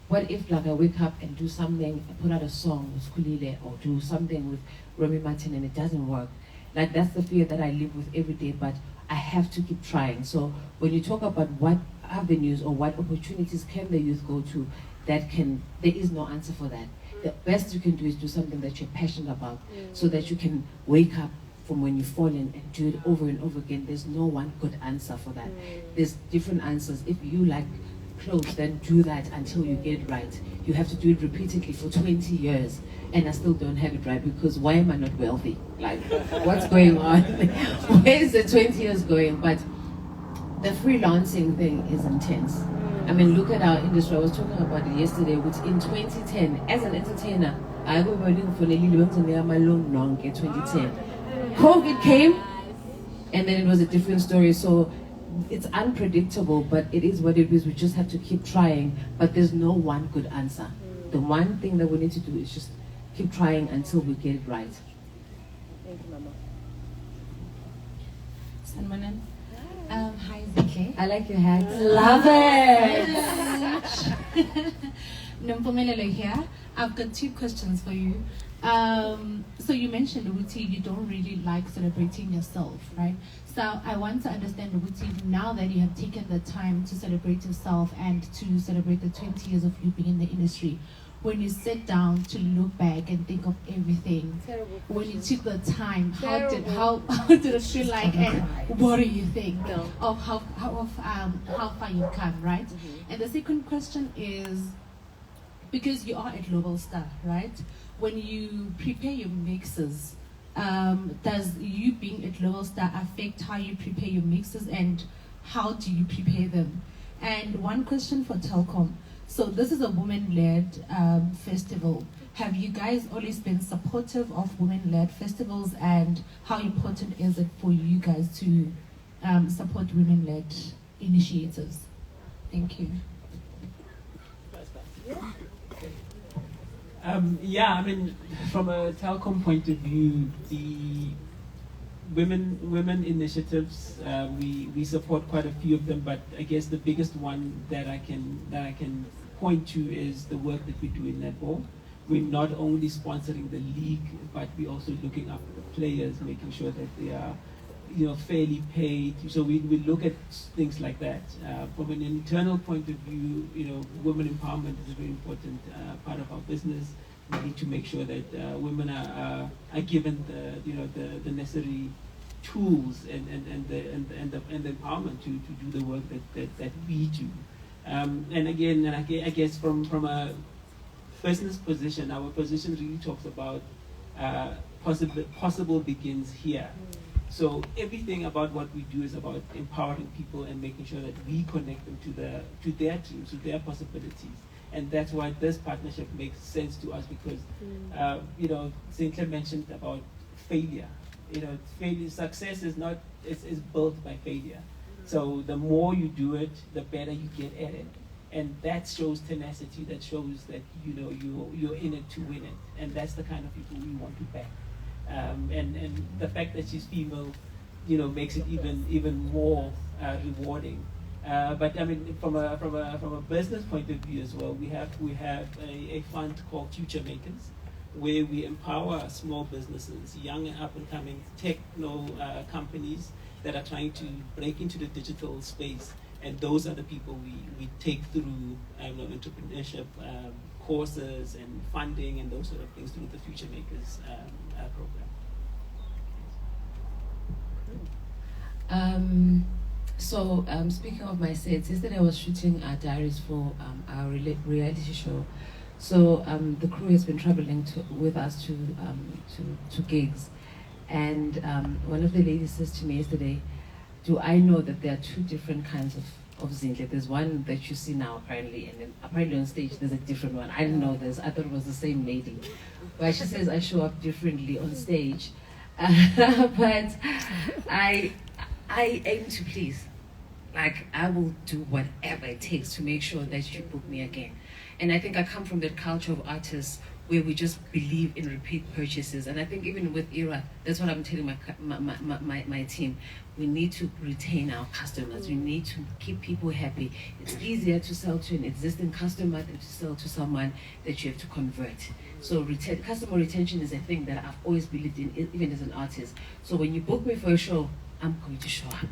What if, like, I wake up and do something, put out a song with Kulile, or do something with Remy Martin and it doesn't work? Like, that's the fear that I live with every day, but I have to keep trying. So when you talk about what avenues or what opportunities can the youth go to, there is no answer for that. The best you can do is do something that you're passionate about, so that you can wake up from when you fall in and do it over and over again. There's no one good answer for that. There's different answers. If you like clothes, then do that until you get it right. You have to do it repeatedly for 20 years, and I still don't have it right, because why am I not wealthy? Like, what's going on? Where is the 20 years going? But the freelancing thing is intense. I mean, look at our industry. I was talking about it yesterday, which in 2010, as an entertainer, I was working for Nelly in 2010. COVID came, and then it was a different story. So it's unpredictable, but it is what it is. We just have to keep trying, but there's no one good answer. The one thing that we need to do is just keep trying until we get it right. Thank you, Mama. Sanmanan. Hi, ZK. I like your hat. Love it. Nompumelelo here. I've got 2 questions for you. So you mentioned, Uti, you don't really like celebrating yourself, right? So I want to understand, Uti, now that you have taken the time to celebrate yourself and to celebrate the 20 years of you being in the industry, when you sit down to look back and think of everything, when you took the time, how did it feel like, and what do you think of how far you've come, right? And the second question is, because you are a global star, right? When you prepare your mixes, does you being a global star affect how you prepare your mixes, and how do you prepare them? And one question for Telkom. So this is a woman-led festival. have you guys always been supportive of women-led festivals, and how important is it for you guys to support women-led initiatives? Thank you. Yeah, I mean, from a Telkom point of view, the women initiatives, we support quite a few of them, but I guess the biggest one that I can point to is the work that we do in netball. We're not only sponsoring the league, but we're also looking after the players, making sure that they are, fairly paid. So we look at things like that. From an internal point of view, women empowerment is a very important part of our business. We need to make sure that women are given the necessary tools and the empowerment to do the work that we do. And again, I guess from a business position, our position really talks about possible begins here. So everything about what we do is about empowering people and making sure that we connect them to their teams, to their possibilities. And that's why this partnership makes sense to us, because ZINHLE mentioned about failure. Success is built by failure. So the more you do it, the better you get at it. And that shows tenacity, that shows that you're in it to win it. And that's the kind of people we want to back. And the fact that she's female, makes it even more rewarding. But I mean, from a business point of view as well, we have a fund called Future Makers, where we empower small businesses, young and up and coming techno companies that are trying to break into the digital space. And those are the people we take through entrepreneurship courses and funding and those sort of things through the Future Makers program. Speaking of my sets, yesterday I was shooting our diaries for our reality show. So the crew has been traveling with us to gigs, and one of the ladies says to me yesterday, do I know that there are two different kinds of ZINHLE? There's one that you see now apparently, and then apparently on stage there's a different one. I didn't know this. I thought it was the same lady. But she says I show up differently on stage. But I aim to please. Like, I will do whatever it takes to make sure that you book me again. And I think I come from that culture of artists where we just believe in repeat purchases. And I think even with ERA, that's what I'm telling my team. We need to retain our customers. We need to keep people happy. It's easier to sell to an existing customer than to sell to someone that you have to convert. So customer retention is a thing that I've always believed in, even as an artist. So when you book me for a show, I'm going to show up.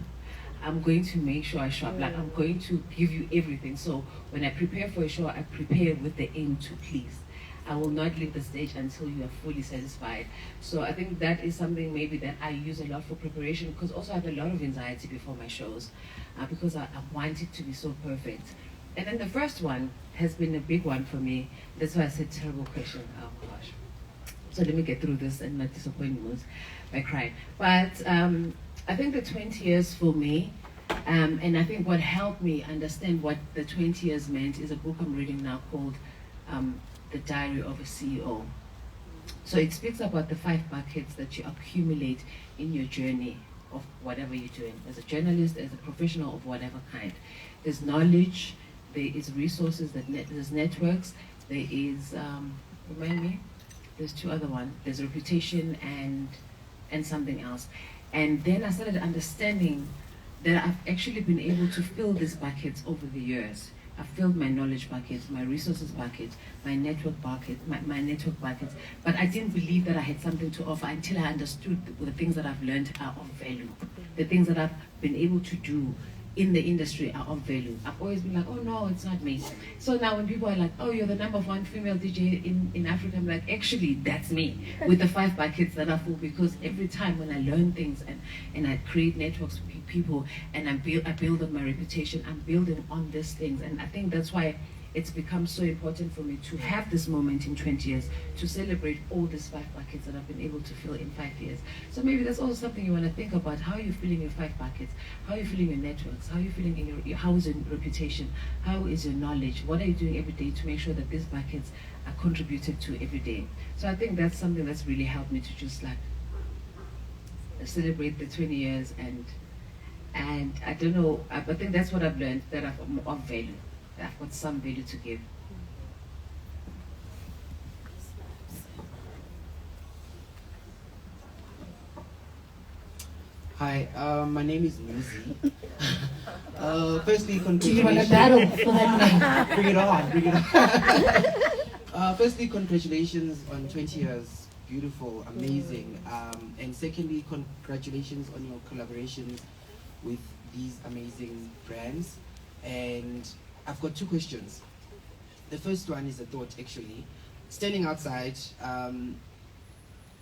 I'm going to make sure I show up. Like, I'm going to give you everything. So when I prepare for a show, I prepare with the aim to please. I will not leave the stage until you are fully satisfied. So I think that is something maybe that I use a lot for preparation, because also I have a lot of anxiety before my shows, because I want it to be so perfect. And then the first one has been a big one for me. That's why I said terrible question. Oh gosh. So let me get through this and not disappoint you by crying. But I think the 20 years for me, and I think what helped me understand what the 20 years meant is a book I'm reading now called The Diary of a CEO. So it speaks about the 5 buckets that you accumulate in your journey of whatever you're doing, as a journalist, as a professional of whatever kind. There's knowledge, there is resources, there's networks, there is, remind me, there's 2 other ones. There's reputation and something else. And then I started understanding that I've actually been able to fill these buckets over the years. I've filled my knowledge buckets, my resources buckets, my network bucket, my network buckets. But I didn't believe that I had something to offer until I understood the things that I've learned are of value. The things that I've been able to do in the industry are of value. I've always been like, oh no, it's not me. So now when people are like, oh, you're the #1 female DJ in Africa, I'm like, actually, that's me, with the 5 buckets that I fill, because every time when I learn things and I create networks with people and I build up my reputation, I'm building on these things. And I think that's why it's become so important for me to have this moment in 20 years to celebrate all these 5 buckets that I've been able to fill in 5 years. So maybe that's also something you want to think about. How are you filling your 5 buckets? How are you filling your networks? How are you filling in your, how is your reputation? How is your knowledge? What are you doing every day to make sure that these buckets are contributed to every day? So I think that's something that's really helped me to just like celebrate the 20 years and I don't know, I think that's what I've learned, that I've of value. I've got some value to give. Hi, my name is Mzansi. Firstly, congratulations. Do you want a battle for that name? Bring it on, bring it on. Firstly, congratulations on 20 years. Beautiful, amazing. And secondly, congratulations on your collaborations with these amazing brands. And I've got 2 questions. The first one is a thought, actually. Standing outside,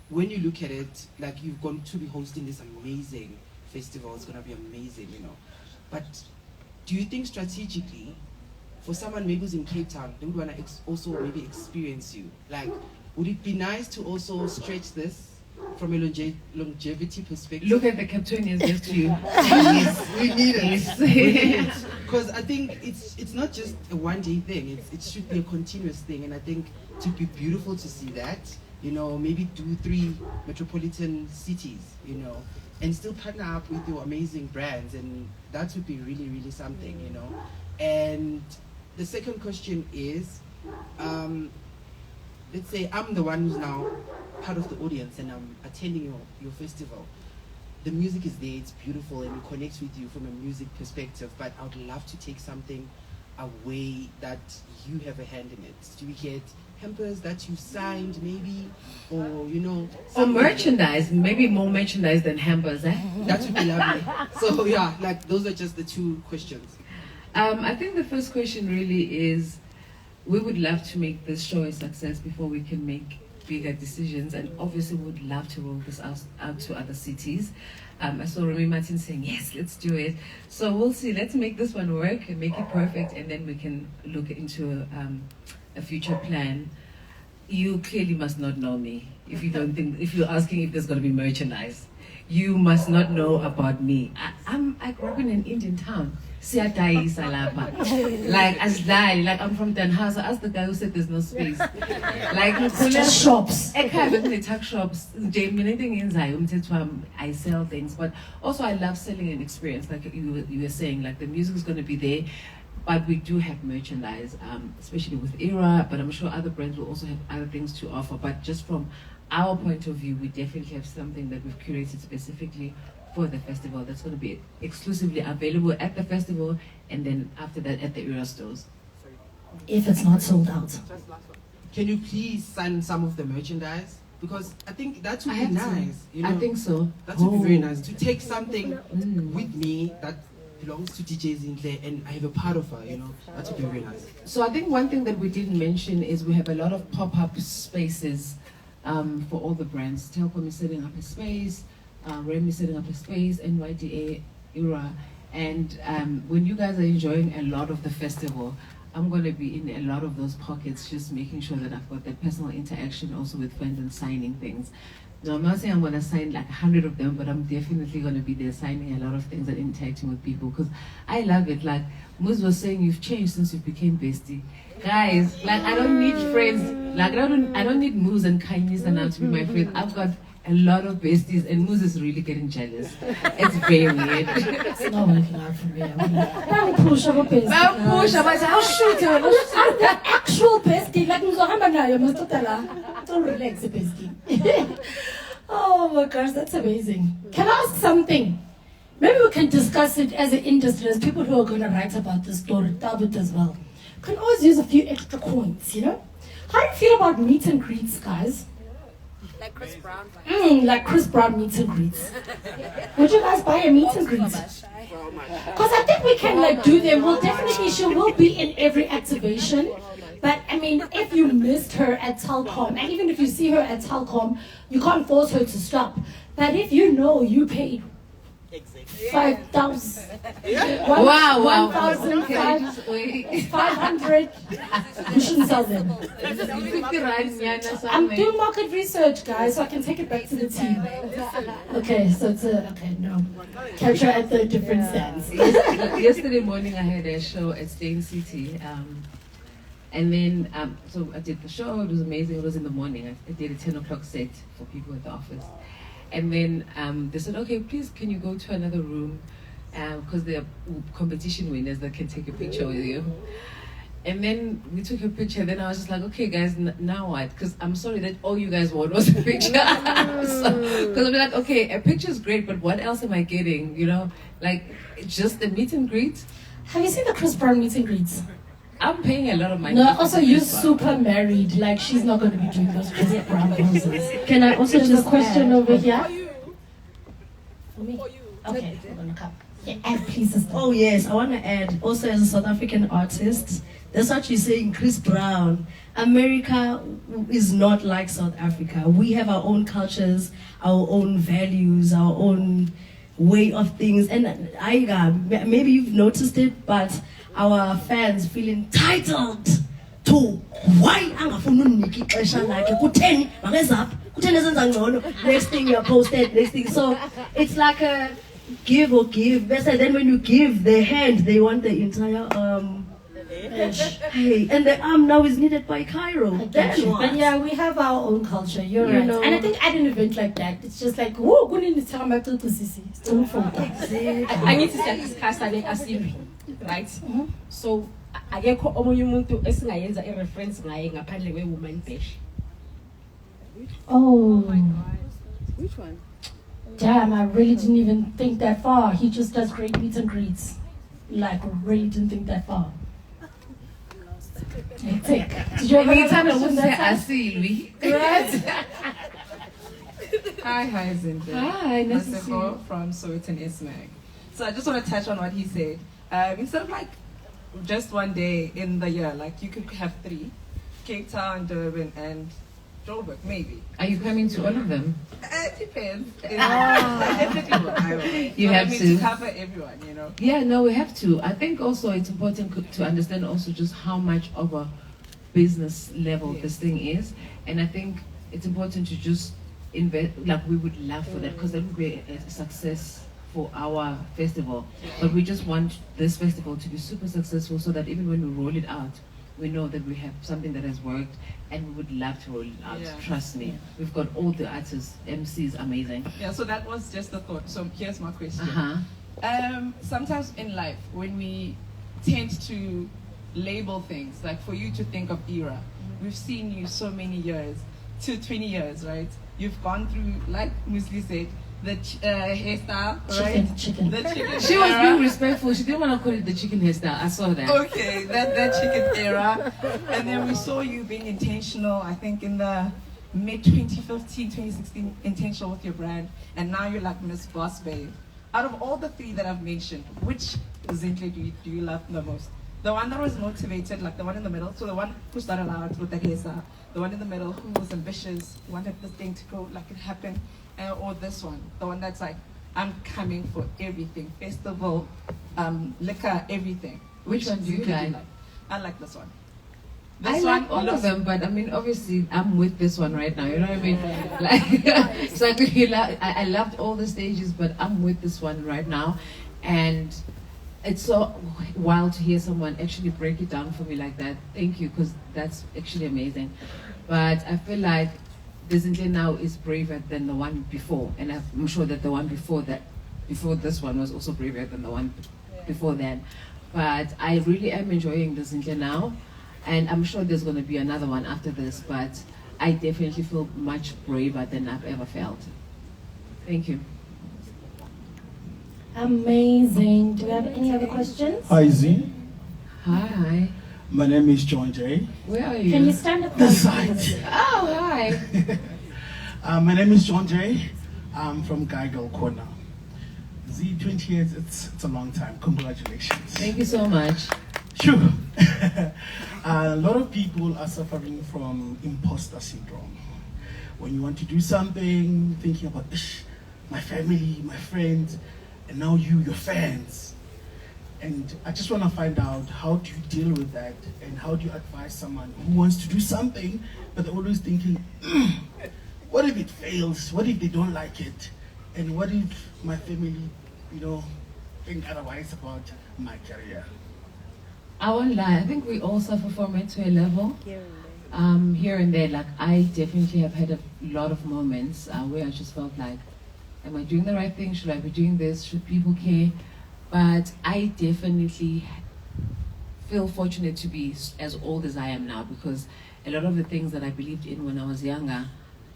when you look at it, like you're going to be hosting this amazing festival, it's going to be amazing, you know. But do you think strategically, for someone maybe who's in Cape Town, they would want to also maybe experience you? Like, would it be nice to also stretch this from a longevity perspective? Look at the Capetonians next to you. We need it. Because I think it's not just a one-day thing. It should be a continuous thing. And I think it would be beautiful to see that. You know, maybe 2-3 metropolitan cities, you know, and still partner up with your amazing brands. And that would be really, really something, you know. And the second question is, let's say I'm the one who's now part of the audience and I'm attending your festival. The music is there, it's beautiful, and it connects with you from a music perspective, but I would love to take something away that you have a hand in it. Do we get hampers that you signed maybe, or you know, or merchandise, maybe more merchandise than hampers, eh? That would be lovely. So yeah, like those are just the 2 questions. I think the first question really is, we would love to make this show a success before we can make bigger decisions, and obviously would love to roll this out to other cities. I saw Remy Martin saying, yes, let's do it. So we'll see, let's make this one work and make it perfect, and then we can look into a future plan. You clearly must not know me if you don't think, if you're asking if there's going to be merchandise. You must not know about me. I grew up in an Indian town. Like I'm from Den Haag. I asked the guy who said there's no space. Like just shops. Tuck shops. I sell things, but also I love selling an experience. Like you were saying, like the music is going to be there, but we do have merchandise, especially with Era. But I'm sure other brands will also have other things to offer. But just from our point of view, we definitely have something that we've curated specifically for the festival that's going to be exclusively available at the festival, and then after that at the Era stores. If it's not sold out. Can you please sign some of the merchandise? Because I think that would be nice. You know? I think so. That would be very nice. To take something with me that belongs to DJ ZINHLE and I have a part of her, you know, that would be very nice. So I think one thing that we didn't mention is we have a lot of pop-up spaces for all the brands. Telkom is setting up a space, Rem is setting up a space, NYDA, Era, and when you guys are enjoying a lot of the festival, I'm going to be in a lot of those pockets, just making sure that I've got that personal interaction also with friends and signing things. Now, I'm not saying I'm going to sign like 100 of them, but I'm definitely going to be there signing a lot of things and interacting with people, because I love it. Like Muz was saying, you've changed since you became bestie. Guys, like I don't need friends. Like I don't need Muz and kindness and now to be my friend. I've got a lot of besties, and Muz is really getting jealous. It's very weird. It's not working out for me. I'm push up a bestie. I'm push up. I said, I'll shoot her. I'm the actual bestie. Like don't relax, bestie. Oh my gosh, that's amazing. Can I ask something? Maybe we can discuss it as an industry, as people who are going to write about this story, Tabit as well. Can always use a few extra coins, you know? How do you feel about meet and greets, guys? Like Chris Brown. Like Chris Brown meet and greets. Would you guys buy a meet and greet? Because I think we can like do them. We'll definitely, she will be in every activation. But I mean, if you missed her at Telkom, and even if you see her at Telkom, you can't force her to stop. But if you know you paid Exactly. 5,000. Yeah. Wow, wow. 1,500. You shouldn't sell them. I'm doing market research, guys, so I can take it back to the team. Okay, so it's no. Capture at the different stands. Yesterday morning I had a show at Stain City. And then, so I did the show, it was amazing, it was in the morning. I did a 10 o'clock set for people at the office. And then they said, okay, please can you go to another room? Because there are competition winners that can take a picture with you. And then we took a picture, then I was just like, okay guys, now what? Because I'm sorry that all you guys want was a picture. Because I'm like, okay, a picture is great, but what else am I getting? You know, like just the meet and greet. Have you seen the Chris Brown meet and greets? I'm paying a lot of money. No, also you're super married. Like she's not going to be doing those Chris Brown roses. Can I also There's just a question over here? For me? Okay, hold on, come. Yeah, add please, sister. Oh yes, I want to add, also as a South African artist, that's what you're saying, Chris Brown. America is not like South Africa. We have our own cultures, our own values, our own way of things. And maybe you've noticed it, but our fans feel entitled to why angafuni unike ixesha lakhe kutheni makezapha kutheni esenza ngcono next thing you're posted next thing. So it's like a give or give. Then when you give the hand, they want the entire hey, and the arm now is needed by Cairo. But yeah, we have our own culture. You're right. And I think at an event like that, it's just like, whoa, good in the time I took to Sisi. I need to set this cast and assume, right? So akekho omunye umuntu esingayenza i-reference ngaye ngaphandle kwe-woman bash. Oh my God. Which one? Damn, I really didn't even think that far. He just does great meet and greets. Like, really didn't think that far. Did you ever have a question that time? Right? Hi, Zinhle. Hi, nice to see you. From Curating SMAG. So I just want to touch on what he said. Instead of like just one day in the year, like you could have 3, Cape Town, Durban, and Joburg, maybe. Are you coming to all of them? It depends. I definitely will. I will. You have to cover everyone, you know. Yeah, no, we have to. I think also it's important to understand also just how much of a business level this thing is, and I think it's important to just invest. Like we would love for that because that would be a success for our festival. But we just want this festival to be super successful so that even when we roll it out, we know that we have something that has worked and we would love to roll it out. Yeah. Trust me. We've got all the artists, MCs, amazing. Yeah, so that was just a thought. So here's my question. Sometimes in life, when we tend to label things, like for you to think of era, we've seen you so many years, 20 years, right? You've gone through, like Musli said, the hairstyle, right? Chicken. The chicken She was era. being respectful. She didn't want to call it the chicken hairstyle. I saw that. Okay, that chicken era. And then we saw you being intentional, I think in the mid 2015, 2016, intentional with your brand. And now you're like Miss Boss Babe. Out of all the 3 that I've mentioned, which ZINHLE do you love the most? The one that was motivated, like the one in the middle, so the one who started out with the hairstyle, the one in the middle who was ambitious, wanted this thing to go like it happened, or this one, the one that's like, I'm coming for everything, festival, liquor, everything. Which one do you ZINHLE like? I like this one. I like all of them, but I mean, obviously, I'm with this one right now. You know what I mean? Like, it's like I loved all the stages, but I'm with this one right now, and it's so wild to hear someone actually break it down for me like that. Thank you, because that's actually amazing. But I feel like the ZINHLE now is braver than the one before, and I'm sure that the one before this one was also braver than the one before then. But I really am enjoying the ZINHLE now. And I'm sure there's going to be another one after this, but I definitely feel much braver than I've ever felt. Thank you. Amazing. Do we have any other questions? Hi, Z. Hi. My name is John J. Where are you? Can you stand up? This side. Oh, hi. My name is John J. I'm from Geigel Corner. Z, 20 years, it's a long time. Congratulations. Thank you so much. Sure. A lot of people are suffering from imposter syndrome. When you want to do something, thinking about my family, my friends, and now your fans. And I just want to find out, how do you deal with that, and how do you advise someone who wants to do something, but they're always thinking, what if it fails? What if they don't like it? And what if my family, think otherwise about my career? I won't lie, I think we all suffer from it to a level. Here and there, like I definitely have had a lot of moments where I just felt like, am I doing the right thing? Should I be doing this? Should people care? But I definitely feel fortunate to be as old as I am now, because a lot of the things that I believed in when I was younger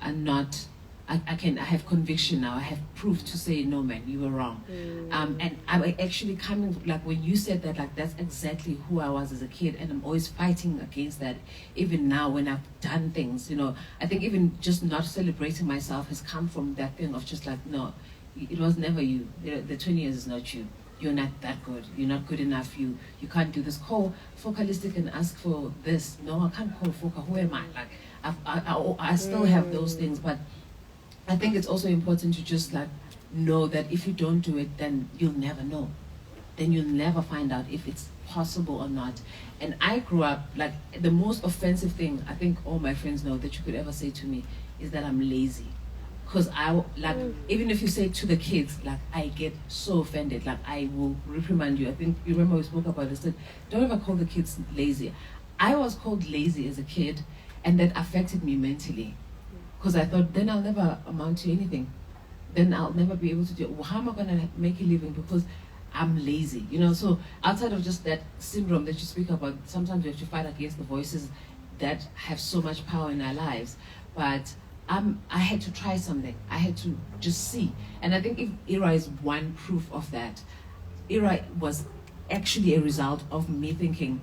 are not, I have conviction now. I have proof to say, no man, you were wrong. And I'm actually coming, like when you said that, like that's exactly who I was as a kid, and I'm always fighting against that. Even now when I've done things, I think even just not celebrating myself has come from that thing of just like, no, it was never you. The 20 years is not you. You're not that good. You're not good enough. You can't do this. Call Focalistic and ask for this. No, I can't call Foca. Who am I? Like I still have those things, but I think it's also important to just like know that if you don't do it, then you'll never know. Then you'll never find out if it's possible or not. And I grew up, like the most offensive thing I think all my friends know that you could ever say to me is that I'm lazy. Because I, like, even if you say to the kids, like, I get so offended, like, I will reprimand you. I think, you remember we spoke about this, that don't ever call the kids lazy. I was called lazy as a kid, and that affected me mentally. Because I thought, then I'll never amount to anything. Then I'll never be able to do it. Well, how am I going to make a living? Because I'm lazy, So outside of just that syndrome that you speak about, sometimes we have to fight against the voices that have so much power in our lives. But I had to try something. I had to just see. And I think if ERA is one proof of that, ERA was actually a result of me thinking,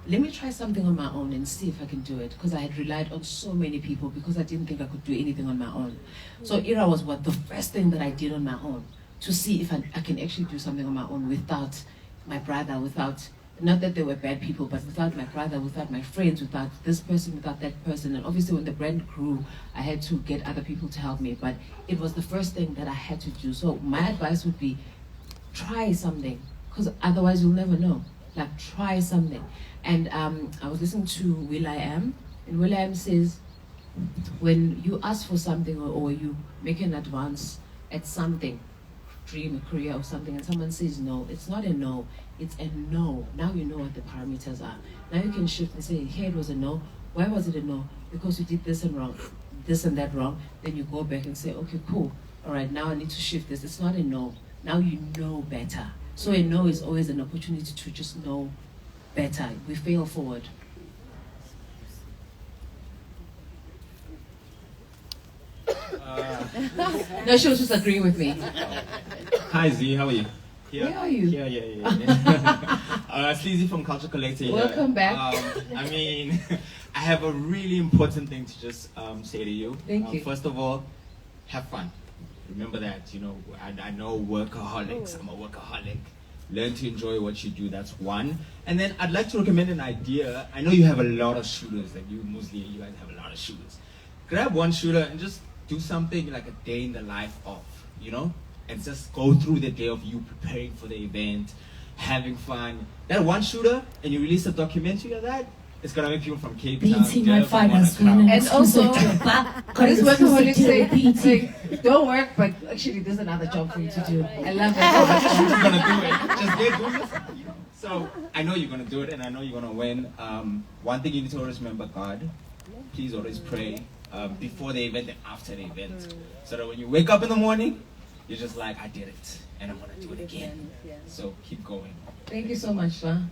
let me try something on my own and see if I can do it. Because I had relied on so many people because I didn't think I could do anything on my own. So ERA was the first thing that I did on my own, to see if I can actually do something on my own without my brother, without, not that they were bad people, but without my brother, without my friends, without this person, without that person. And obviously when the brand grew, I had to get other people to help me. But it was the first thing that I had to do. So my advice would be, try something, because otherwise you'll never know. Like, try something. And I was listening to will.i.am, and will.i.am says, when you ask for something or you make an advance at something, dream, a career or something, and someone says no, it's not a no, it's a no. Now you know what the parameters are. Now you can shift and say, hey, it was a no. Why was it a no? Because you did this and wrong, this and that wrong. Then you go back and say, okay, cool. All right, now I need to shift this. It's not a no. Now you know better. So a no is always an opportunity to just know better. We fail forward. No, she was just agreeing with me. Hi Z, how are you? Here? Where are you? Yeah. Sleazy from Culture Collector. Welcome back. I mean, I have a really important thing to just say to you. Thank you. First of all, have fun. Remember that, I know workaholics. I'm a workaholic. Learn to enjoy what you do, that's one. And then I'd like to recommend an idea. I know you have a lot of shooters, like you Musli, you guys have a lot of shooters. Grab one shooter and just do something like a day in the life of, and just go through the day of you preparing for the event, having fun. That one shooter, and you release a documentary of that, it's gonna make people from Cape Town, and also, this workaholic say, don't work, but actually there's another job for you to do. I love it. You're gonna do it. Just get doing it. So I know you're gonna do it, and I know you're gonna win. One thing you need to always remember, God. Please always pray before the event and after the event, so that when you wake up in the morning, you're just like, I did it, and I'm gonna do it again. So keep going. Thank you so much, Fa.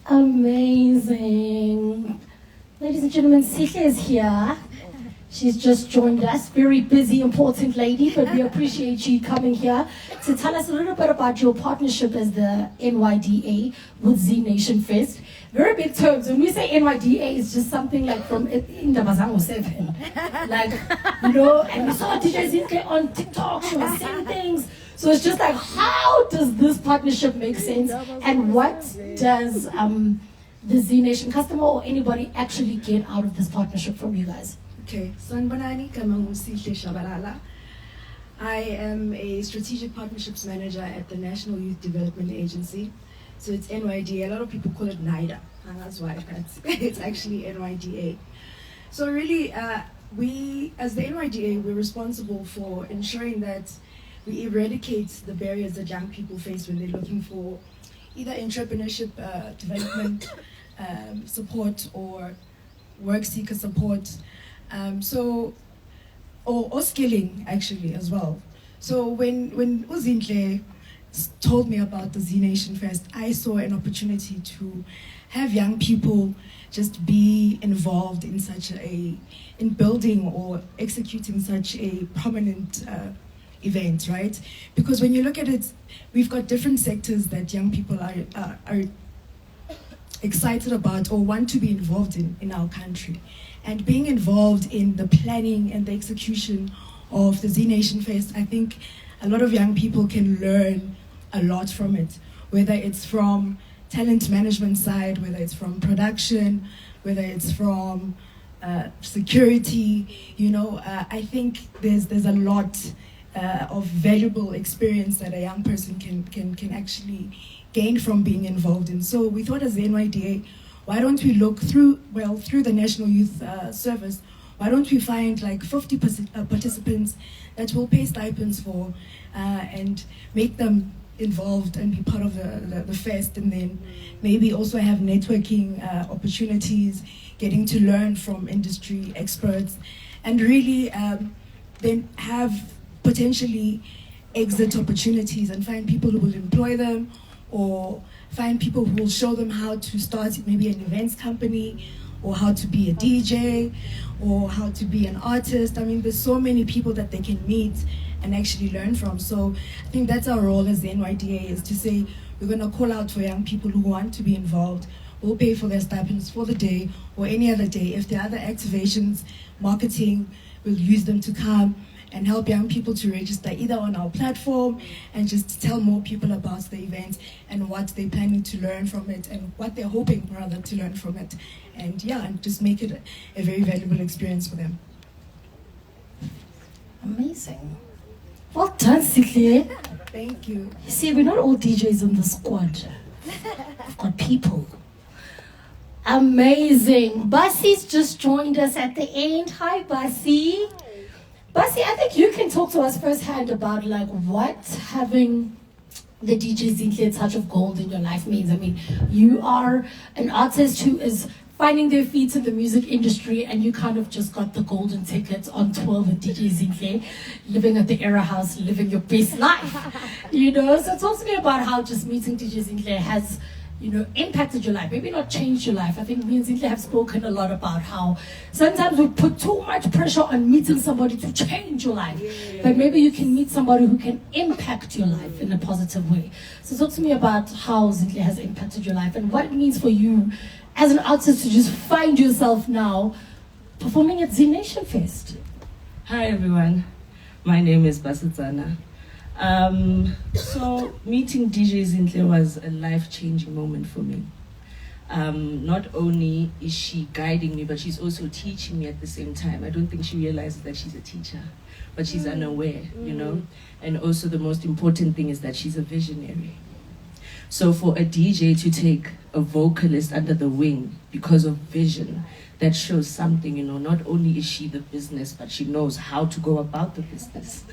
Amazing. Ladies and gentlemen, Zihle is here. She's just joined us. Very busy, important lady, but we appreciate you coming here to tell us a little bit about your partnership as the NYDA with Z Nation Fest. Very big terms. When we say NYDA, it's just something like from Indabazango 7. Like, and we saw DJ Zihle on TikTok, she was saying things. So it's just like, how does this partnership make sense? And what does the Z Nation customer or anybody actually get out of this partnership from you guys? Okay, sanibonani, kama Zihle Shabalala. I am a strategic partnerships manager at the National Youth Development Agency. So it's NYDA. A lot of people call it NYDA. And that's why it's actually NYDA. So really, we, as the NYDA, we're responsible for ensuring that we eradicate the barriers that young people face when they're looking for either entrepreneurship development support or work seeker support. Or skilling actually as well. So when ZINHLE told me about the Z Nation Fest, I saw an opportunity to have young people just be involved in in building or executing such a prominent event, right? Because when you look at it, we've got different sectors that young people are excited about or want to be involved in our country. And being involved in the planning and the execution of the Z Nation Fest, I think a lot of young people can learn a lot from it, whether it's from talent management side, whether it's from production, whether it's from security, you know, I think there's a lot of valuable experience that a young person can actually gain from being involved in. So we thought as the NYDA, why don't we look through the National Youth Service, why don't we find like 50 participants that will pay stipends for and make them involved and be part of the fest, and then maybe also have networking opportunities, getting to learn from industry experts, and really then have potentially exit opportunities and find people who will employ them, or find people who will show them how to start maybe an events company, or how to be a DJ, or how to be an artist. I mean, there's so many people that they can meet and actually learn from. So I think that's our role as the NYDA, is to say we're going to call out for young people who want to be involved. We'll pay for their stipends for the day or any other day. If there are other activations, marketing, we'll use them to come and help young people to register either on our platform and just tell more people about the event and what they're planning to learn from it and what they're hoping rather to learn from it. And yeah, and just make it a very valuable experience for them. Amazing. Well done, ZINHLE. Thank you. You see, we're not all DJs in the squad. We've got people. Amazing. Basi's just joined us at the end. Hi, Basi. Basi, I think you can talk to us firsthand about like what having the DJ ZINHLE touch of gold in your life means. I mean, you are an artist who is finding their feet in the music industry, and you kind of just got the golden ticket on tour with DJ ZINHLE, living at the Era House, living your best life, you know? So talk to me about how just meeting DJ ZINHLE has, you know, impacted your life, maybe not changed your life. I think me and ZINHLE have spoken a lot about how sometimes we put too much pressure on meeting somebody to change your life, but maybe you can meet somebody who can impact your life in a positive way. So talk to me about how ZINHLE has impacted your life and what it means for you as an artist to just find yourself now performing at Z Nation Fest. Hi everyone, my name is Basitsana. So meeting DJ ZINHLE was a life-changing moment for me. Not only is she guiding me, but she's also teaching me at the same time. I don't think she realizes that she's a teacher, but she's unaware, you know? And also the most important thing is that she's a visionary. So for a DJ to take a vocalist under the wing because of vision, that shows something, you know. Not only is she the business, but she knows how to go about the business,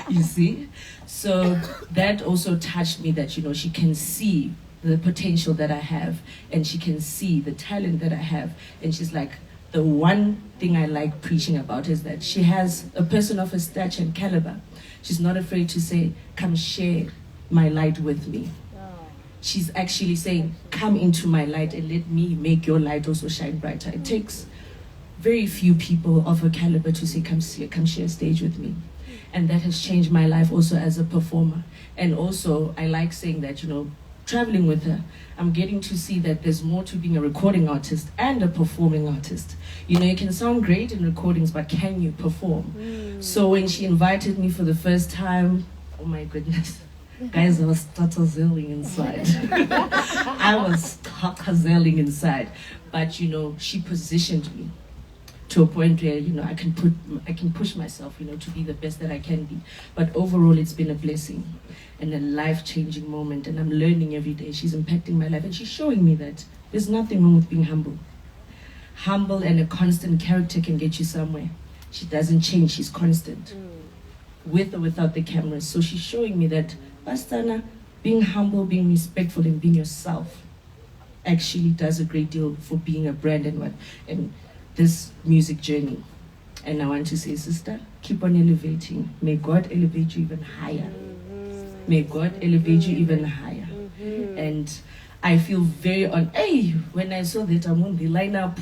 you see? So that also touched me that, you know, she can see the potential that I have, and she can see the talent that I have. And she's like, the one thing I like preaching about is that she has a person of her stature and caliber. She's not afraid to say, come share my light with me. She's actually saying, come into my light and let me make your light also shine brighter. It takes very few people of her caliber to say, come share a stage with me. And that has changed my life also as a performer. And also, I like saying that, you know, traveling with her, I'm getting to see that there's more to being a recording artist and a performing artist. You know, you can sound great in recordings, but can you perform? So when she invited me for the first time, oh my goodness. Guys, I was stutter-zelling inside. I was stutter-zelling inside. But, you know, she positioned me. to a point where, you know, I can push myself, you know, to be the best that I can be. But overall, it's been a blessing and a life-changing moment, and I'm learning every day. She's impacting my life, and she's showing me that there's nothing wrong with being humble. Humble and a constant character can get you somewhere. She doesn't change, she's constant. With or without the cameras. So she's showing me that, Bastana, being humble, being respectful, and being yourself actually does a great deal for being a brand and this music journey. And I want to say, sister, keep on elevating. May God elevate you even higher. May God elevate you even higher. And I feel very when I saw that I'm on the lineup,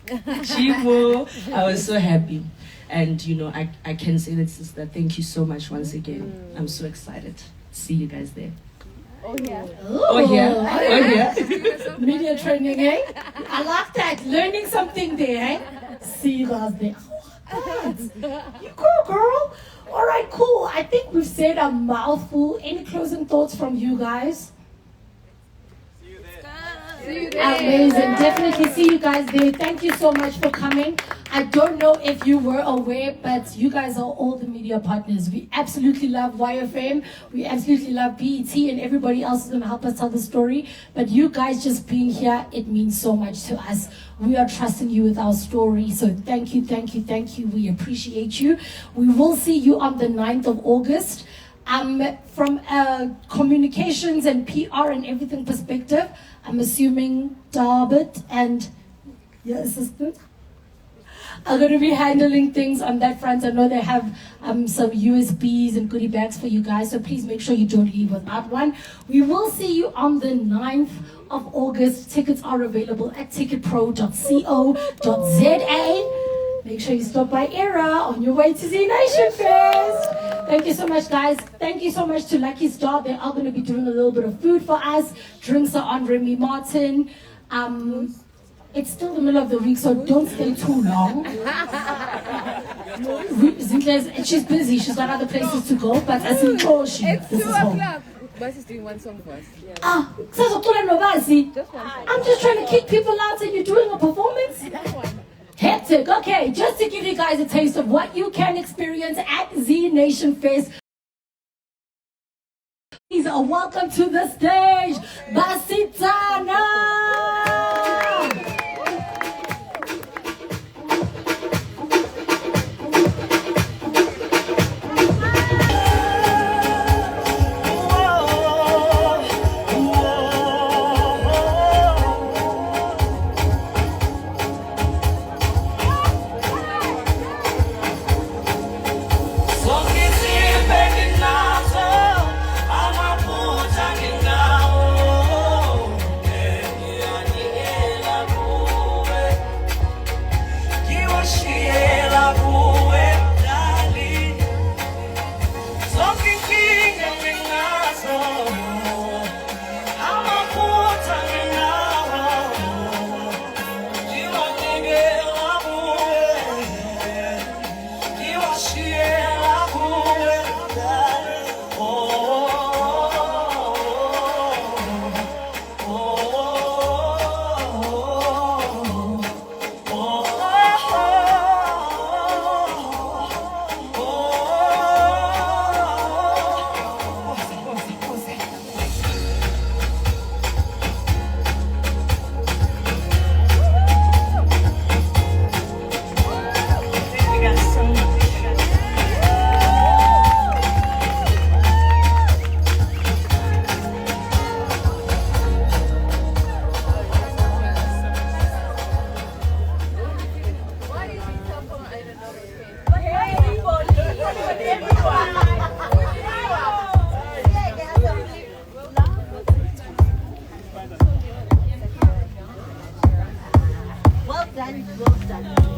Chivo, I was so happy. And you know, I can say that, sister, thank you so much once again. I'm so excited. See you guys there. Oh yeah. Oh yeah. Oh yeah. Media training, eh? I like that. Learning something there, eh? See you guys there. Oh, you cool, girl. All right, cool. I think we've said a mouthful. Any closing thoughts from you guys? Amazing. Definitely see you guys there. Thank you so much for coming. I don't know if you were aware, but you guys are all the media partners. We absolutely love YFM. We absolutely love BET, and everybody else is going to help us tell the story. But you guys just being here, it means so much to us. We are trusting you with our story. So thank you, thank you, thank you. We appreciate you. We will see you on the 9th of August. From a communications and PR and everything perspective, I'm assuming Darbit and your assistant are going to be handling things on that front. I know they have some USBs and goodie bags for you guys, so please make sure you don't leave without one. We will see you on the 9th of August. Tickets are available at ticketpro.co.za. Make sure you stop by Era on your way to Z Nation Fest. Thank you so much, guys. Thank you so much to Lucky Star. They are going to be doing a little bit of food for us. Drinks are on Remy Martin. It's still the middle of the week, so don't stay too long. She's busy. She's got other places to go, but as in It's 2 o'clock. Bas is doing one song for us. I'm just trying to kick people out and you're doing a performance? Hectic. Okay, just to give you guys a taste of what you can experience at Z Nation Fest. Please welcome to the stage, Basitana.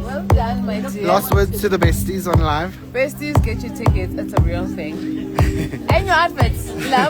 Well done, my dear. Last words to the besties on live. Besties, get your tickets. It's a real thing. And your outfits. Love.